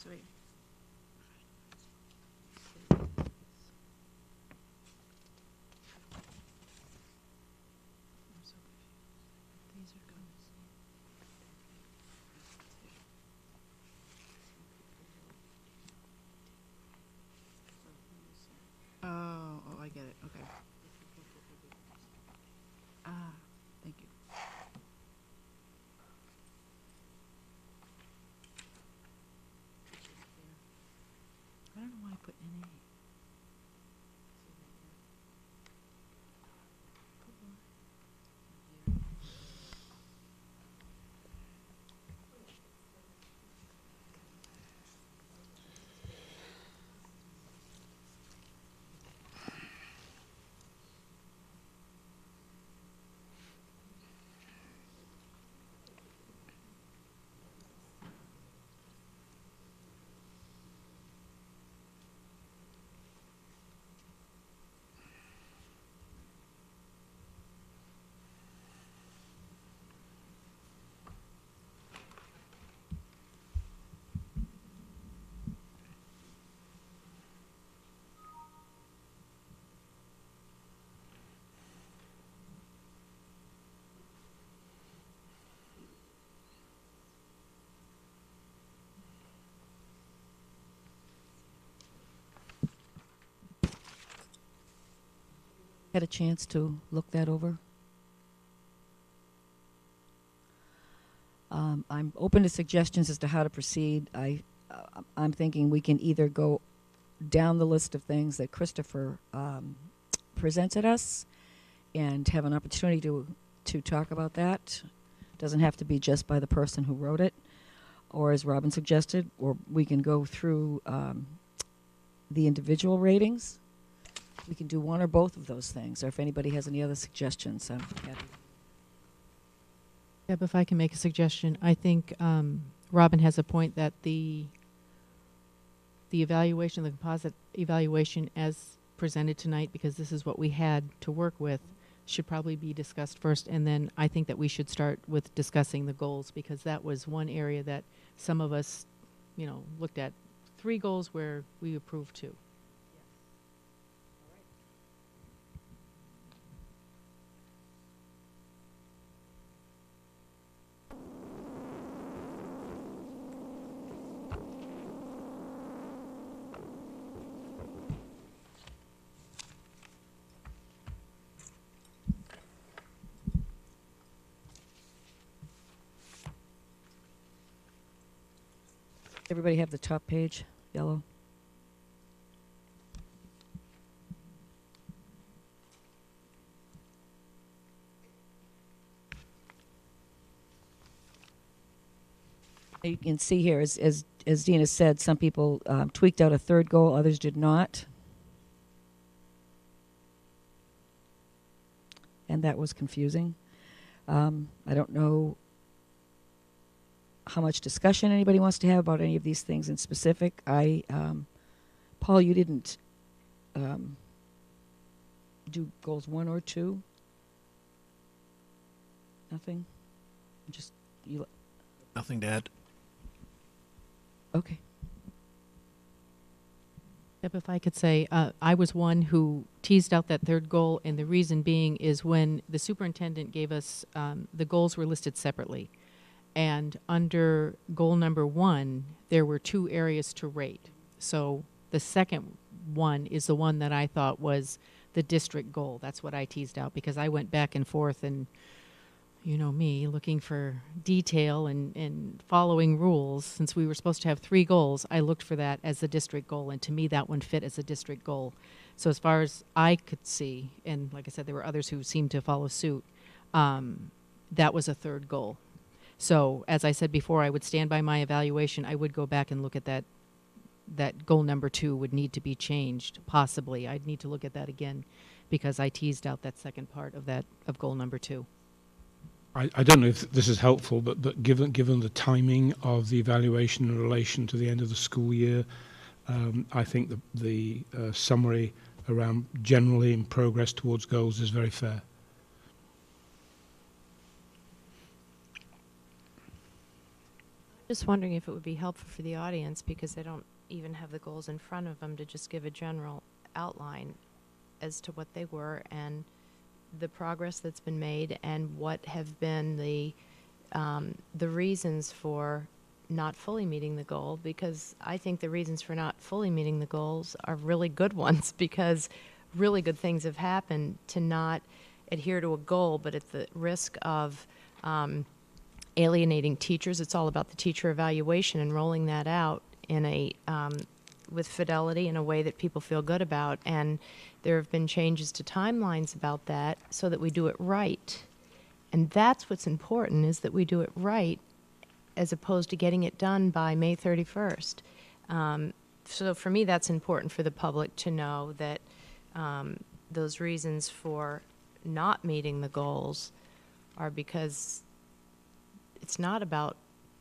So wait. I'm so confused. These are comments. Oh, I get it. Okay. Ah, thank you. I don't know why I put NA. Had a chance to look that over? I'm open to suggestions as to how to proceed. I'm thinking we can either go down the list of things that Christopher presented us and have an opportunity to talk about that. Doesn't have to be just by the person who wrote it, or as Robin suggested, or we can go through the individual ratings. We can do one or both of those things, or if anybody has any other suggestions, I'm happy. Deb, if I can make a suggestion, I think Robin has a point that the evaluation, the composite evaluation as presented tonight, because this is what we had to work with, should probably be discussed first, and then I think that we should start with discussing the goals, because that was one area that some of us, looked at 3 goals where we approved 2. Everybody have the top page, yellow? You can see here, as Dina said, some people tweaked out a 3rd goal, others did not. and that was confusing. I don't know how much discussion anybody wants to have about any of these things in specific. Paul, you didn't do goals 1 or 2? Nothing? Just, Nothing to add. okay. Yep, if I could say, I was one who teased out that third goal, and the reason being is when the superintendent gave us, the goals were listed separately. And under goal number 1, there were 2 areas to rate. So the second one is the one that I thought was the district goal. That's what I teased out, because I went back and forth and, you know me, looking for detail and following rules. Since we were supposed to have 3 goals, I looked for that as the district goal, and to me that one fit as a district goal. So as far as I could see, and like I said, there were others who seemed to follow suit, that was a third goal. So as I said before, I would stand by my evaluation. I would go back and look at that goal number 2 would need to be changed, possibly. I'd need to look at that again, because I teased out that second part of goal number 2. I don't know if this is helpful, but given the timing of the evaluation in relation to the end of the school year, I think the summary around generally in progress towards goals is very fair. Just wondering if it would be helpful for the audience, because they don't even have the goals in front of them, to just give a general outline as to what they were and the progress that's been made and what have been the reasons for not fully meeting the goal, because I think the reasons for not fully meeting the goals are really good ones, because really good things have happened to not adhere to a goal, but at the risk of alienating teachers. It's all about the teacher evaluation and rolling that out in a with fidelity in a way that people feel good about. And there have been changes to timelines about that so that we do it right. And that's what's important, is that we do it right, as opposed to getting it done by May 31st. So for me, that's important for the public to know, that those reasons for not meeting the goals are because it's not about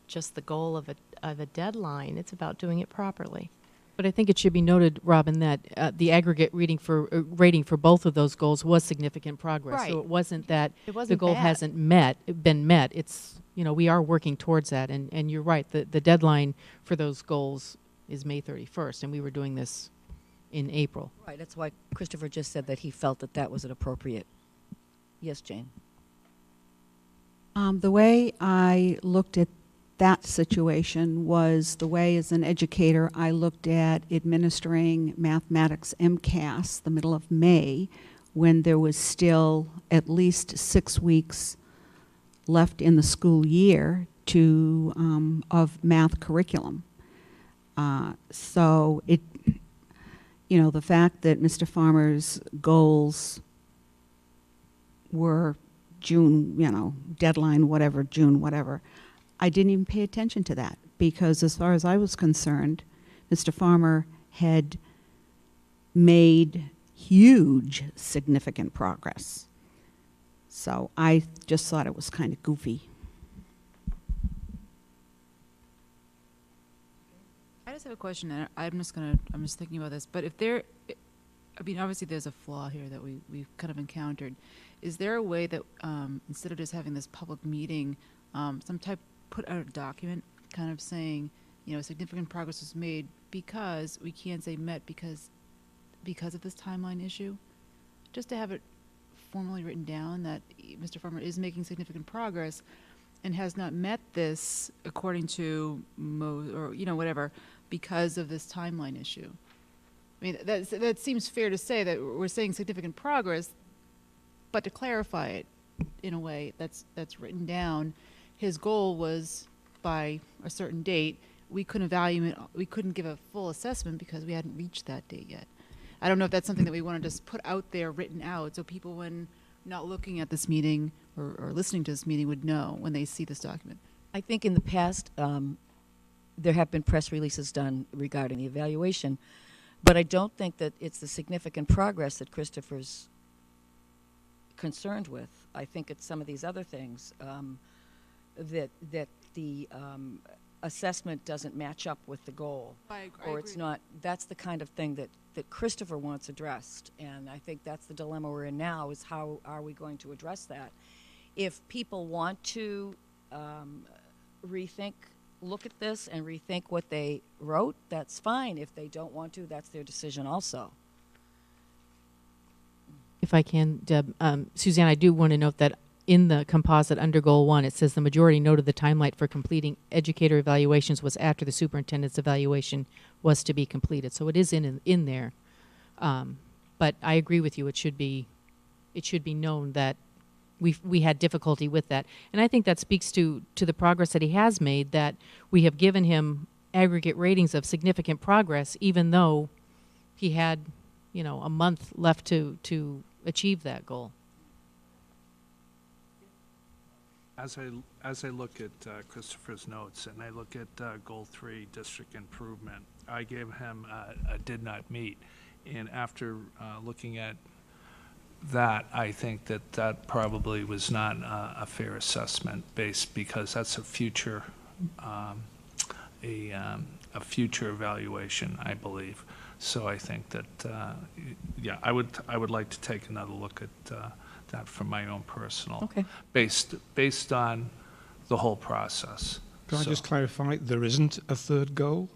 just the goal of a deadline. It's about doing it properly. But I think it should be noted, Robin, that the aggregate rating for both of those goals was significant progress. Right. So it wasn't that It wasn't the goal bad. hasn't been met. It's, we are working towards that. And you're right, the deadline for those goals is May 31st, and we were doing this in April. Right, that's why Christopher just said that he felt that was an appropriate. Yes, Jane? The way I looked at that situation was the way, as an educator, I looked at administering mathematics MCAS the middle of May, when there was still at least 6 weeks left in the school year of math curriculum. So it, the fact that Mr. Farmer's goals were June, deadline, whatever, June, whatever, I didn't even pay attention to that, because as far as I was concerned, Mr. Farmer had made huge, significant progress. So I just thought it was kind of goofy. I just have a question, and I'm just thinking about this. But obviously there's a flaw here that we've kind of encountered. Is there a way that instead of just having this public meeting, put out a document kind of saying, significant progress was made, because we can't say met because of this timeline issue? Just to have it formally written down that Mr. Farmer is making significant progress and has not met this according to whatever, because of this timeline issue. I mean, that seems fair to say, that we're saying significant progress, but to clarify it in a way that's written down. His goal was by a certain date. We couldn't give a full assessment because we hadn't reached that date yet. I don't know if that's something that we want to just put out there, written out, so people, when not looking at this meeting or listening to this meeting, would know when they see this document. I think in the past, there have been press releases done regarding the evaluation, but I don't think that it's the significant progress that Christopher's concerned with. I think it's some of these other things that the assessment doesn't match up with the goal. Or it's not, that's the kind of thing that Christopher wants addressed. And I think that's the dilemma we're in now, is how are we going to address that? If people want to look at this and rethink what they wrote, that's fine. If they don't want to, that's their decision also. If I can, Deb, Suzanne, I do want to note that in the composite under Goal 1, it says the majority noted the timeline for completing educator evaluations was after the superintendent's evaluation was to be completed. So it is in there. But I agree with you. It should be known that we had difficulty with that. And I think that speaks to the progress that he has made, that we have given him aggregate ratings of significant progress, even though he had, a month left to achieve that goal. As I look at Christopher's notes and I look at Goal 3, district improvement, I gave him a did not meet. And after looking at that, I think that probably was not a fair assessment because that's a future future evaluation, I believe. So I think that yeah, I would like to take another look at that from my own personal, Okay. based on the whole process. Can I So- just clarify, there isn't a third goal?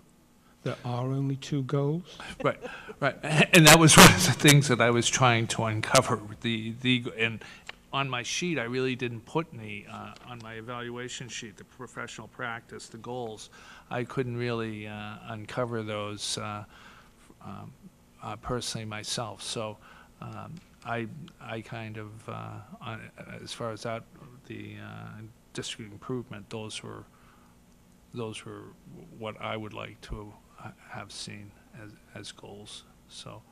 There are only 2 goals? Right, right, and that was one of the things that I was trying to uncover. And on my sheet, I really didn't put any on my evaluation sheet, the professional practice, the goals. I couldn't really uncover those personally myself. So I kind of, as far as that, the district improvement, those were what I would like to have seen as goals. So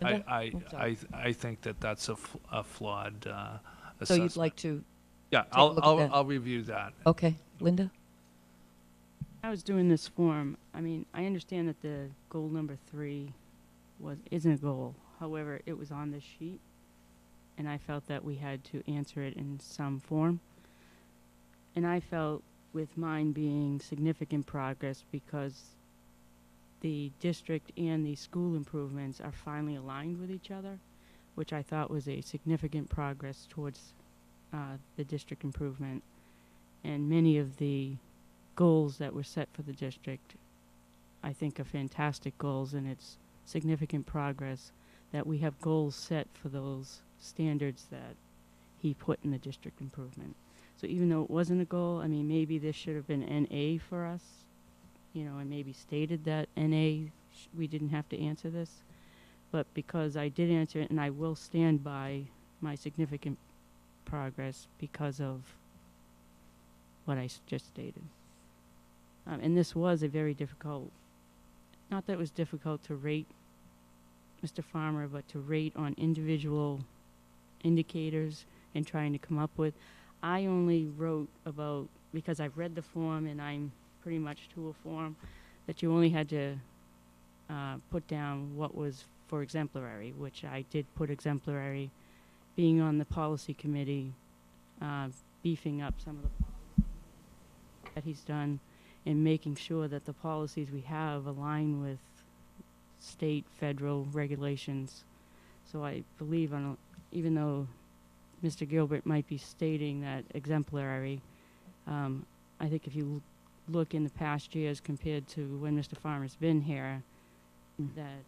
Linda? I think that's a flawed So assessment. you'd like to, Yeah, take a look at that? I'll review that. okay, Linda? I was doing this form. I mean, I understand that the goal number 3 isn't a goal. However, it was on this sheet, and I felt that we had to answer it in some form. And I felt with mine being significant progress because the district and the school improvements are finally aligned with each other, which I thought was a significant progress towards the district improvement. And many of the goals that were set for the district, I think, are fantastic goals, and it's significant progress that we have goals set for those standards that he put in the district improvement. So even though it wasn't a goal, I mean, maybe this should have been NA for us, and maybe stated that NA, we didn't have to answer this. But because I did answer it, and I will stand by my significant progress because of what I just stated. And this was a very difficult, not that it was difficult to rate Mr. Farmer, but to rate on individual indicators and trying to come up with. I only wrote about, because I've read the form and I'm pretty much to a form, that you only had to put down what was for exemplary, which I did put exemplary, being on the policy committee, beefing up some of the policies that he's done, and making sure that the policies we have align with state, federal regulations. So I believe, even though Mr. Gilbert might be stating that exemplary, I think if you look in the past years compared to when Mr. Farmer's been here, that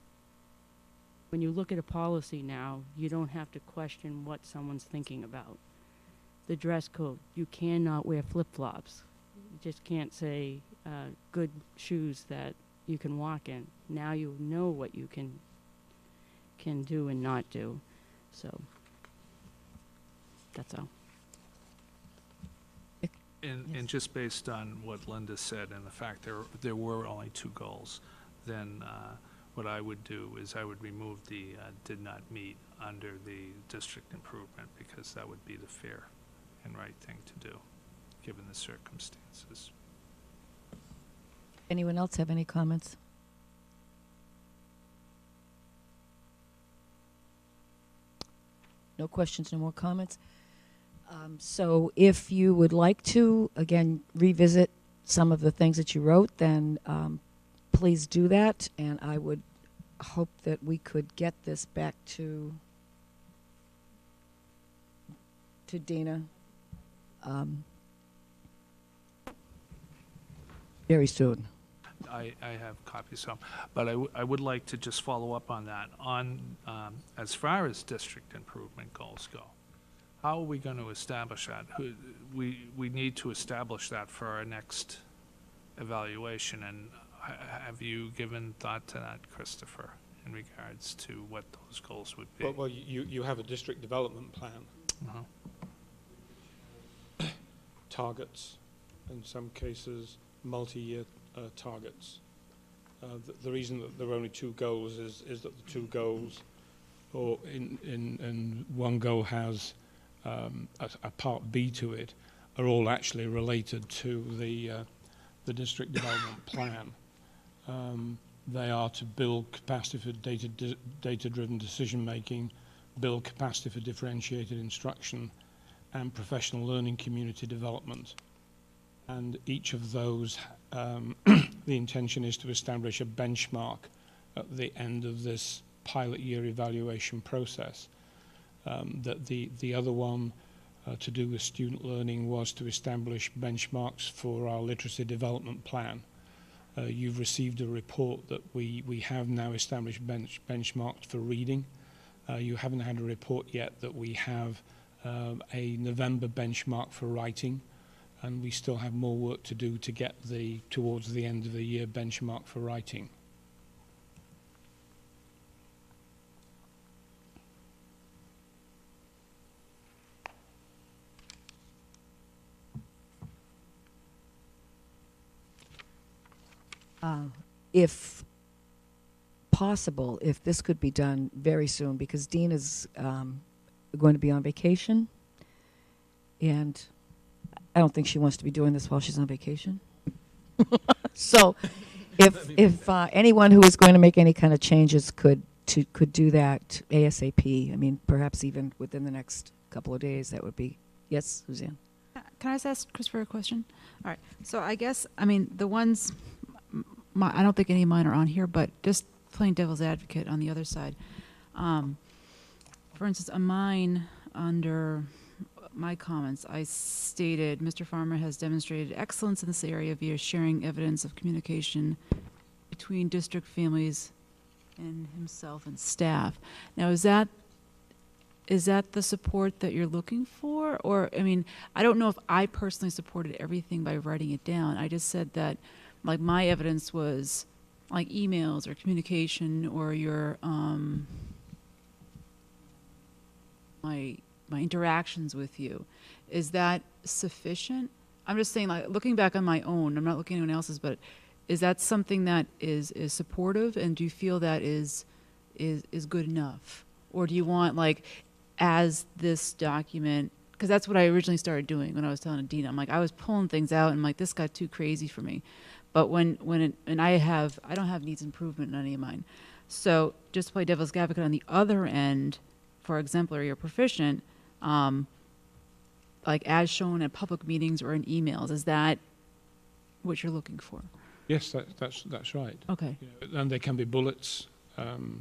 when you look at a policy now, you don't have to question what someone's thinking about. The dress code, you cannot wear flip-flops. You just can't say good shoes that you can walk in. Now you know what you can do and not do. So that's all. And just based on what Linda said and the fact there were only 2 goals, then what I would do is I would remove the did not meet under the district improvement, because that would be the fair and right thing to do, given the circumstances. Anyone else have any comments? no questions, no more comments. So if you would like to, again, revisit some of the things that you wrote, then please do that, and I would hope that we could get this back to Dina very soon. I have copies, so, but I would like to just follow up on that. As far as district improvement goals go, how are we going to establish that? We need to establish that for our next evaluation, and have you given thought to that, Christopher, in regards to what those goals would be? Well, you have a district development plan. Uh-huh. Targets, in some cases, multi-year targets. The reason that there are only 2 goals is that the 2 goals, or in one goal has a part B to it, are all actually related to the district development plan. They are to build capacity for data-driven decision-making, build capacity for differentiated instruction, and professional learning community development. And each of those, the intention is to establish a benchmark at the end of this pilot year evaluation process. That the other one to do with student learning was to establish benchmarks for our literacy development plan. You've received a report that we have now established benchmarks for reading. You haven't had a report yet that we have a November benchmark for writing, and we still have more work to do to get towards the end of the year benchmark for writing. If possible, if this could be done very soon, because Dean is going to be on vacation, and I don't think she wants to be doing this while she's on vacation. So if anyone who is going to make any kind of changes could do that ASAP, I mean, perhaps even within the next couple of days, that would be, yes, Suzanne? Can I just ask Christopher a question? All right. So I guess, I mean, the ones, I don't think any of mine are on here, but just playing devil's advocate on the other side. For instance, on mine, under my comments, I stated, Mr. Farmer has demonstrated excellence in this area via sharing evidence of communication between district families and himself and staff. Now, is that the support that you're looking for? Or, I mean, I don't know if I personally supported everything by writing it down. I just said that, like, my evidence was like emails or communication or your my interactions with you. Is that sufficient? I'm just saying, like, looking back on my own, I'm not looking at anyone else's, but is that something that is supportive, and do you feel that is good enough? Or do you want, like, as this document, because that's what I originally started doing when I was telling Adina. I'm like, I was pulling things out, and I'm like, this got too crazy for me. But I don't have needs improvement in any of mine. So just to play devil's advocate on the other end, for exemplary or proficient, like as shown at public meetings or in emails, is that what you're looking for? Yes, that's right. Okay. You know, and they can be bullets, emails.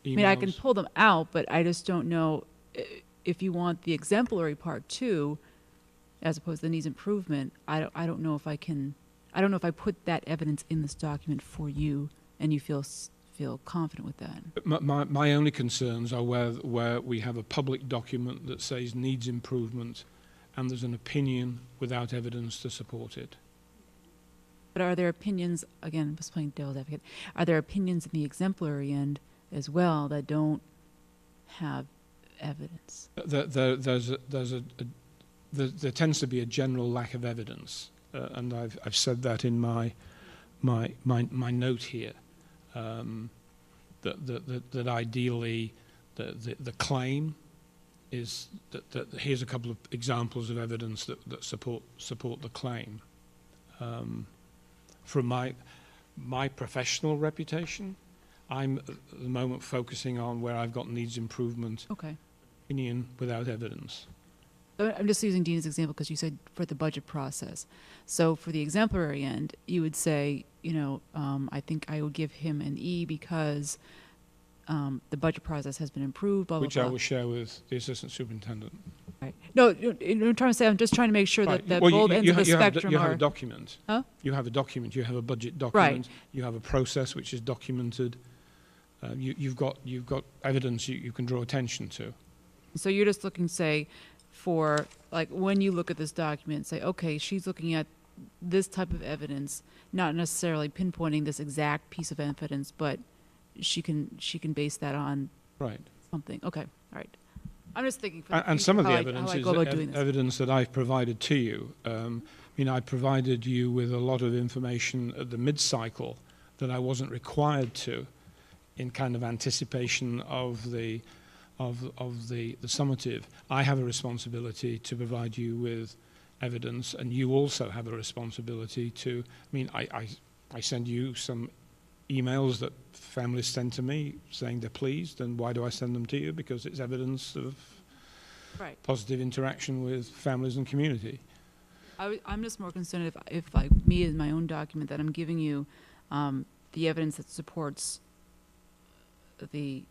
I mean, I can pull them out, but I just don't know if you want the exemplary part too, as opposed to the needs improvement. I don't know if I can. I don't know if I put that evidence in this document for you, and you feel confident with that. My only concerns are where we have a public document that says needs improvement, and there's an opinion without evidence to support it. But are there opinions, again, I'm just playing devil's advocate, are there opinions in the exemplary end as well that don't have evidence? There tends to be a general lack of evidence, and I've said that in my note here. That ideally the claim is that here's a couple of examples of evidence that support the claim. From my professional reputation, I'm at the moment focusing on where I've got needs improvement. Okay. opinion without evidence. I'm just using Dina's example because you said for the budget process. So for the exemplary end, you would say, I think I would give him an E because the budget process has been improved, blah, blah, Which blah. I will share with the assistant superintendent. Right. No, I'm trying to say, I'm just trying to make sure Right. that Well, both ends of the spectrum you have are... a document. Huh? You have a document. You have a budget document. Right. You have a process which is documented. You've got evidence you can draw attention to. So you're just looking, say, for, like, when you look at this document, say, okay, she's looking at this type of evidence, not necessarily pinpointing this exact piece of evidence, but she can base that on Right. something. Okay, all right. I'm just thinking for the And future, some of the how evidence I is go about doing this. evidence that I've provided to you. I provided you with a lot of information at the mid-cycle that I wasn't required to, in kind of anticipation of the summative. I have a responsibility to provide you with evidence, and you also have a responsibility to. I send you some emails that families send to me saying they're pleased, and why do I send them to you? Because it's evidence of Right. positive interaction with families and community. I'm just more concerned if like me in my own document that I'm giving you the evidence that supports the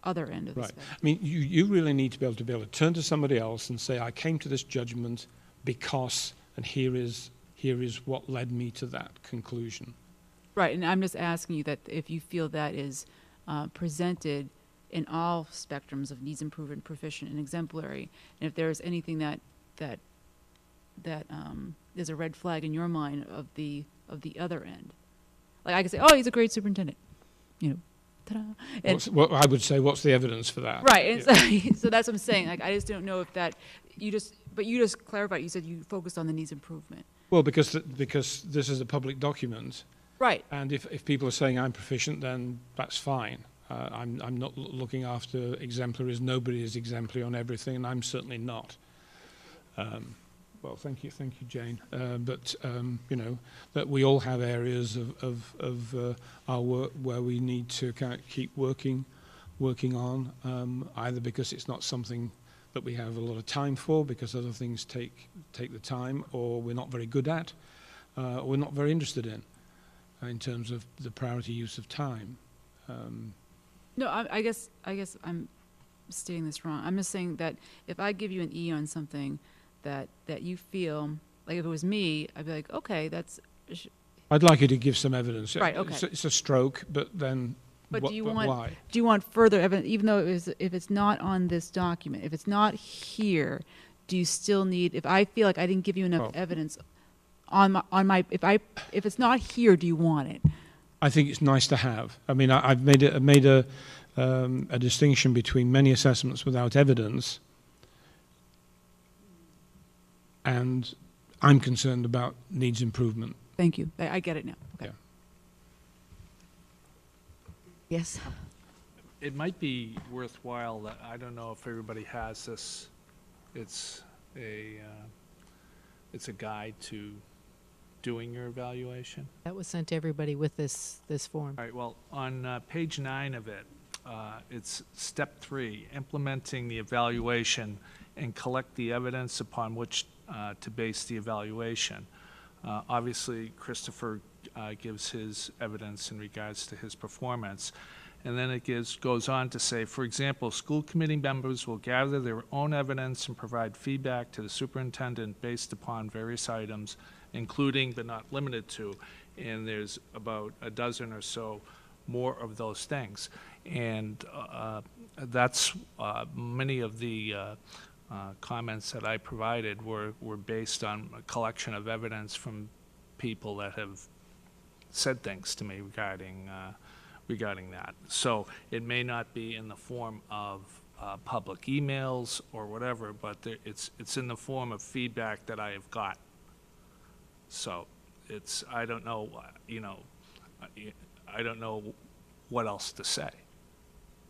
other end of the Right. spectrum. I mean, you really need to be able to turn to somebody else and say, I came to this judgment because, and here is what led me to that conclusion. Right, and I'm just asking you that if you feel that is presented in all spectrums of needs improvement, proficient, and exemplary, and if there's anything that is a red flag in your mind of the other end, like I could say, oh, he's a great superintendent, ta-da. And I would say, what's the evidence for that? right, and Yeah. so that's what I'm saying. Like I just don't know if that you just clarified. You said you focused on the needs improvement. Well, because this is a public document. Right. And if people are saying I'm proficient, then that's fine. I'm not looking after exemplaries. Nobody is exemplary on everything, and I'm certainly not. Well, thank you, Jane. But that we all have areas of our work where we need to kind of keep working on, either because it's not something that we have a lot of time for, because other things take the time, or we're not very good at, or we're not very interested in terms of the priority use of time. No, I guess I'm stating this wrong. I'm just saying that if I give you an E on something that you feel, like if it was me, I'd be like, okay, that's... I'd like you to give some evidence. Right, okay. It's a stroke, but then But do you why? want further evidence, even though if it's not on this document, if it's not here, do you still need, if I feel like I didn't give you enough evidence on my if it's not here, do you want it? I think it's nice to have. I mean, I've made a distinction between many assessments without evidence, and I'm concerned about needs improvement. Thank you. I get it now. Okay. Yeah. Yes. It might be worthwhile that, I don't know if everybody has this, it's a guide to doing your evaluation. That was sent to everybody with this form. All right, well, on page 9 of it, it's step 3, implementing the evaluation and collect the evidence upon which to base the evaluation. Obviously, Christopher gives his evidence in regards to his performance. And then it goes on to say, for example, school committee members will gather their own evidence and provide feedback to the superintendent based upon various items, including but not limited to, and there's about a dozen or so more of those things. And that's many of the comments that I provided were based on a collection of evidence from people that have said things to me regarding that. So it may not be in the form of public emails or whatever, but it's in the form of feedback that I have got. So I don't know, I don't know what else to say.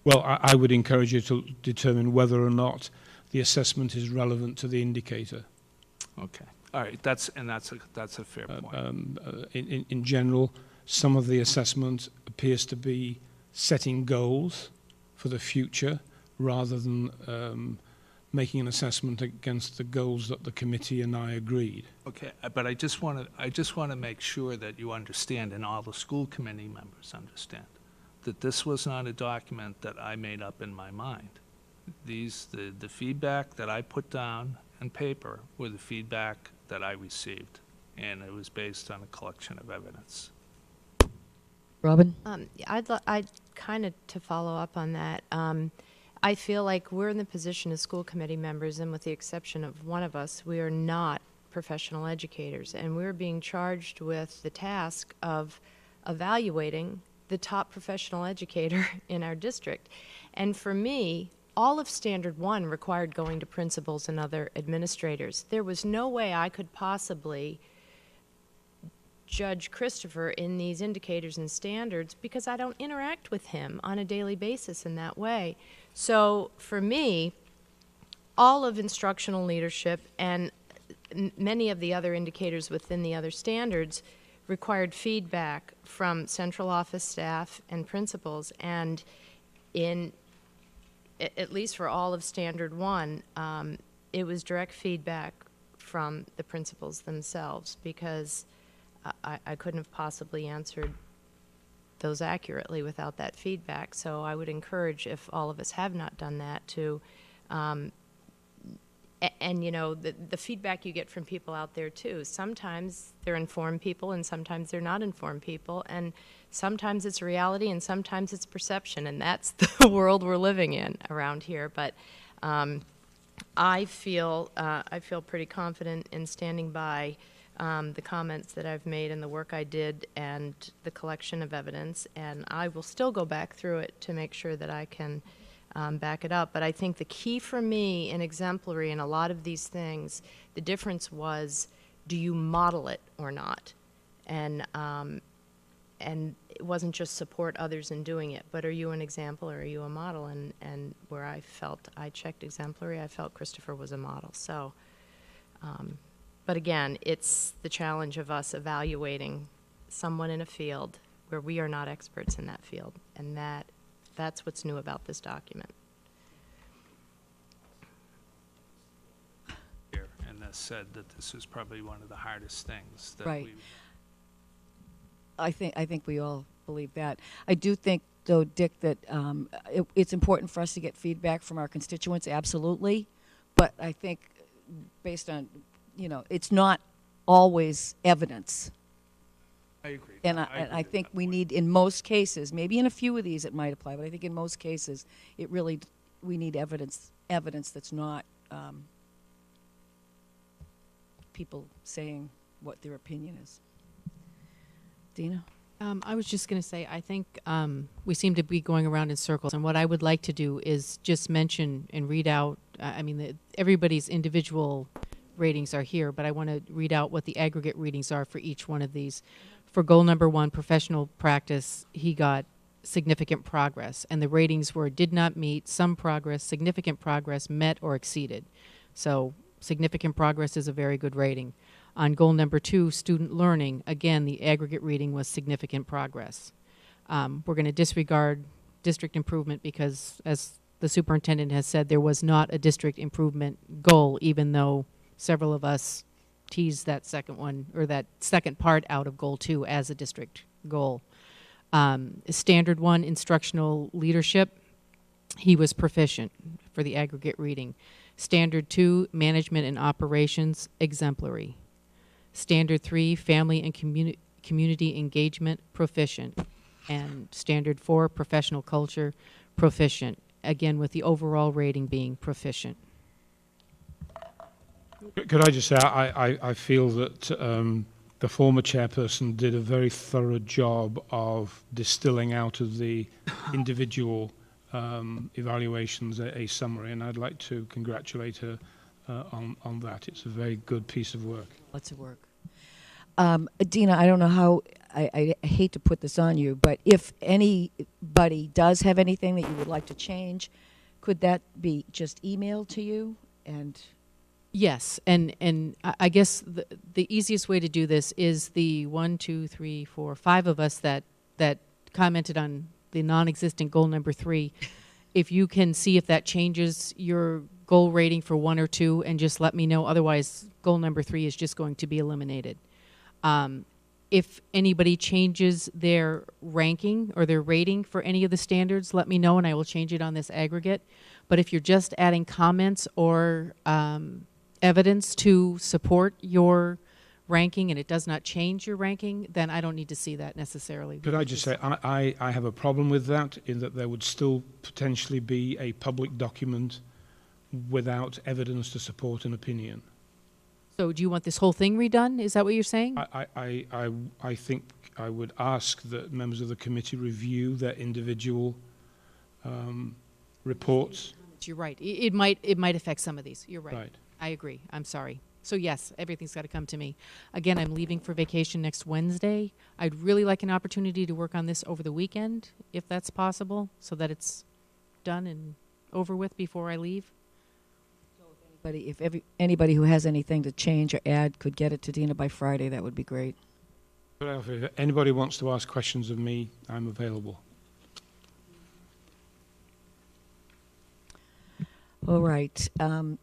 Well, I would encourage you to determine whether or not the assessment is relevant to the indicator. Okay. All right. That's a fair point. In general, some of the assessment appears to be setting goals for the future rather than making an assessment against the goals that the committee and I agreed. Okay, but I just want to make sure that you understand, and all the school committee members understand, that this was not a document that I made up in my mind. The feedback that I put down on paper were the feedback that I received, and it was based on a collection of evidence. Robin? I'd kind of to follow up on that. I feel like we're in the position as school committee members, and with the exception of one of us, we are not professional educators, and we're being charged with the task of evaluating the top professional educator in our district. And for me, all of Standard 1 required going to principals and other administrators. There was no way I could possibly judge Christopher in these indicators and standards because I don't interact with him on a daily basis in that way. So for me, all of instructional leadership and many of the other indicators within the other standards required feedback from central office staff and principals, and at least for all of Standard 1, it was direct feedback from the principals themselves, because I couldn't have possibly answered those accurately without that feedback. So I would encourage, if all of us have not done that, to and you know, the feedback you get from people out there too, sometimes they're informed people and sometimes they're not informed people, and sometimes it's reality and sometimes it's perception, and that's the world we're living in around here. But I feel pretty confident in standing by the comments that I've made and the work I did and the collection of evidence, and I will still go back through it to make sure that I can back it up. But I think the key for me in exemplary and a lot of these things, the difference was, do you model it or not? And it wasn't just support others in doing it, but are you an example or are you a model? And where I felt I checked exemplary, I felt Christopher was a model. So, but again, it's the challenge of us evaluating someone in a field where we are not experts in that field, and that's what's new about this document. And that said that this is probably one of the hardest things that Right. we. I think we all believe that. I do think, though, Dick, that it's important for us to get feedback from our constituents, absolutely. But I think, based on, it's not always evidence. I agree. And I think we need, in most cases, maybe in a few of these it might apply, but I think in most cases, we need evidence that's not people saying what their opinion is. Dina? I was just going to say, I think we seem to be going around in circles, and what I would like to do is just mention and read out, everybody's individual ratings are here, but I want to read out what the aggregate readings are for each one of these. For goal number 1, professional practice, he got significant progress, and the ratings were did not meet, some progress, significant progress, met or exceeded. So significant progress is a very good rating. On goal number 2, student learning, again, the aggregate reading was significant progress. We're going to disregard district improvement because, as the superintendent has said, there was not a district improvement goal, even though several of us teased that second one, or that second part out of goal 2 as a district goal. Standard 1, instructional leadership, he was proficient for the aggregate reading. Standard 2, management and operations, exemplary. Standard 3, family and community engagement, proficient. And Standard 4, professional culture, proficient. Again, with the overall rating being proficient. Could I just say, I feel that the former chairperson did a very thorough job of distilling out of the individual evaluations a summary, and I'd like to congratulate her on that. It's a very good piece of work. Lots of work. Dina, I don't know how, I hate to put this on you, but if anybody does have anything that you would like to change, could that be just emailed to you? And yes, and I guess the easiest way to do this is the 1, 2, 3, 4, 5 of us that commented on the non-existent goal number 3. if you can see if that changes your goal rating for 1 or 2 and just let me know. Otherwise, goal number 3 is just going to be eliminated. If anybody changes their ranking or their rating for any of the standards, let me know and I will change it on this aggregate. But if you're just adding comments or evidence to support your ranking and it does not change your ranking, then I don't need to see that necessarily. Could I just say, I have a problem with that, in that there would still potentially be a public document without evidence to support an opinion. So do you want this whole thing redone? Is that what you're saying? I think I would ask that members of the committee review their individual reports. You're right. It might affect some of these. You're right. Right. I agree. I'm sorry. So yes, everything's got to come to me. Again, I'm leaving for vacation next Wednesday. I'd really like an opportunity to work on this over the weekend, if that's possible, so that it's done and over with before I leave. If anybody who has anything to change or add could get it to Dina by Friday, that would be great. But if anybody wants to ask questions of me, I'm available. All right.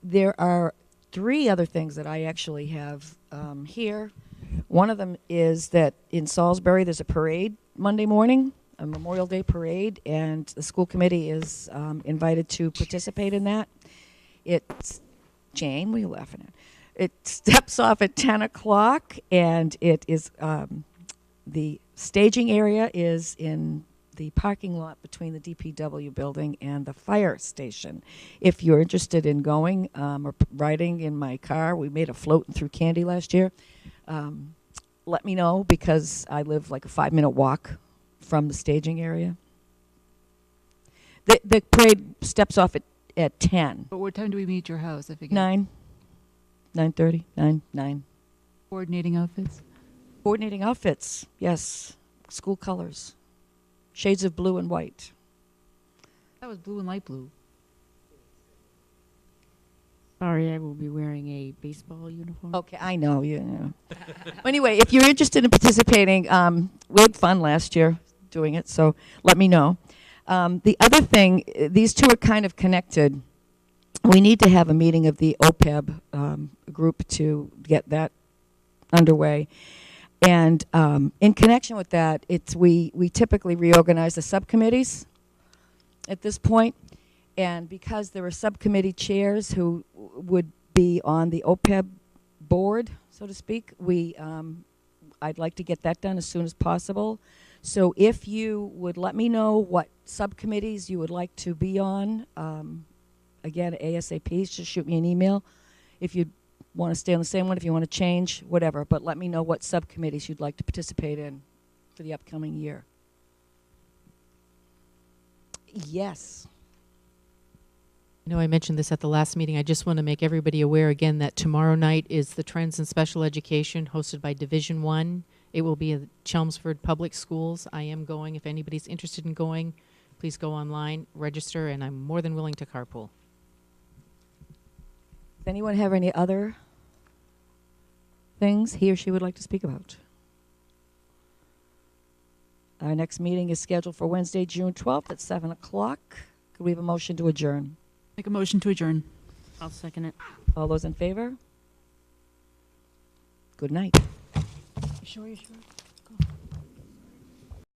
There are 3 other things that I actually have here. One of them is that in Salisbury there's a parade Monday morning, a Memorial Day parade, and the school committee is invited to participate in that. It's Jane, what are you laughing at? It steps off at 10 o'clock, and it is the staging area is in the parking lot between the DPW building and the fire station. If you're interested in going or riding in my car, we made a float through Candy last year. Let me know, because I live like a 5-minute walk from the staging area. The parade steps off at 10. But what time do we meet your house? I forget. 9:30, 9. Coordinating outfits? Coordinating outfits, yes. School colors. Shades of blue and white. That was blue and light blue. Sorry, I will be wearing a baseball uniform. Okay, I know. Anyway, if you're interested in participating, we had fun last year doing it, so let me know. The other thing, these two are kind of connected. We need to have a meeting of the OPEB group to get that underway. And in connection with that, we typically reorganize the subcommittees at this point. And because there are subcommittee chairs who would be on the OPEB board, so to speak, I'd like to get that done as soon as possible. So if you would let me know what subcommittees you would like to be on, again, ASAP, just shoot me an email. If you want to stay on the same one, if you want to change, whatever. But let me know what subcommittees you'd like to participate in for the upcoming year. Yes. I know I mentioned this at the last meeting. I just want to make everybody aware again that tomorrow night is the Trends in Special Education hosted by Division 1. It will be at Chelmsford Public Schools. I am going. If anybody's interested in going, please go online, register, and I'm more than willing to carpool. Does anyone have any other things he or she would like to speak about? Our next meeting is scheduled for Wednesday, June 12th at 7 o'clock. Could we have a motion to adjourn? Make a motion to adjourn. I'll second it. All those in favor? Good night. You sure?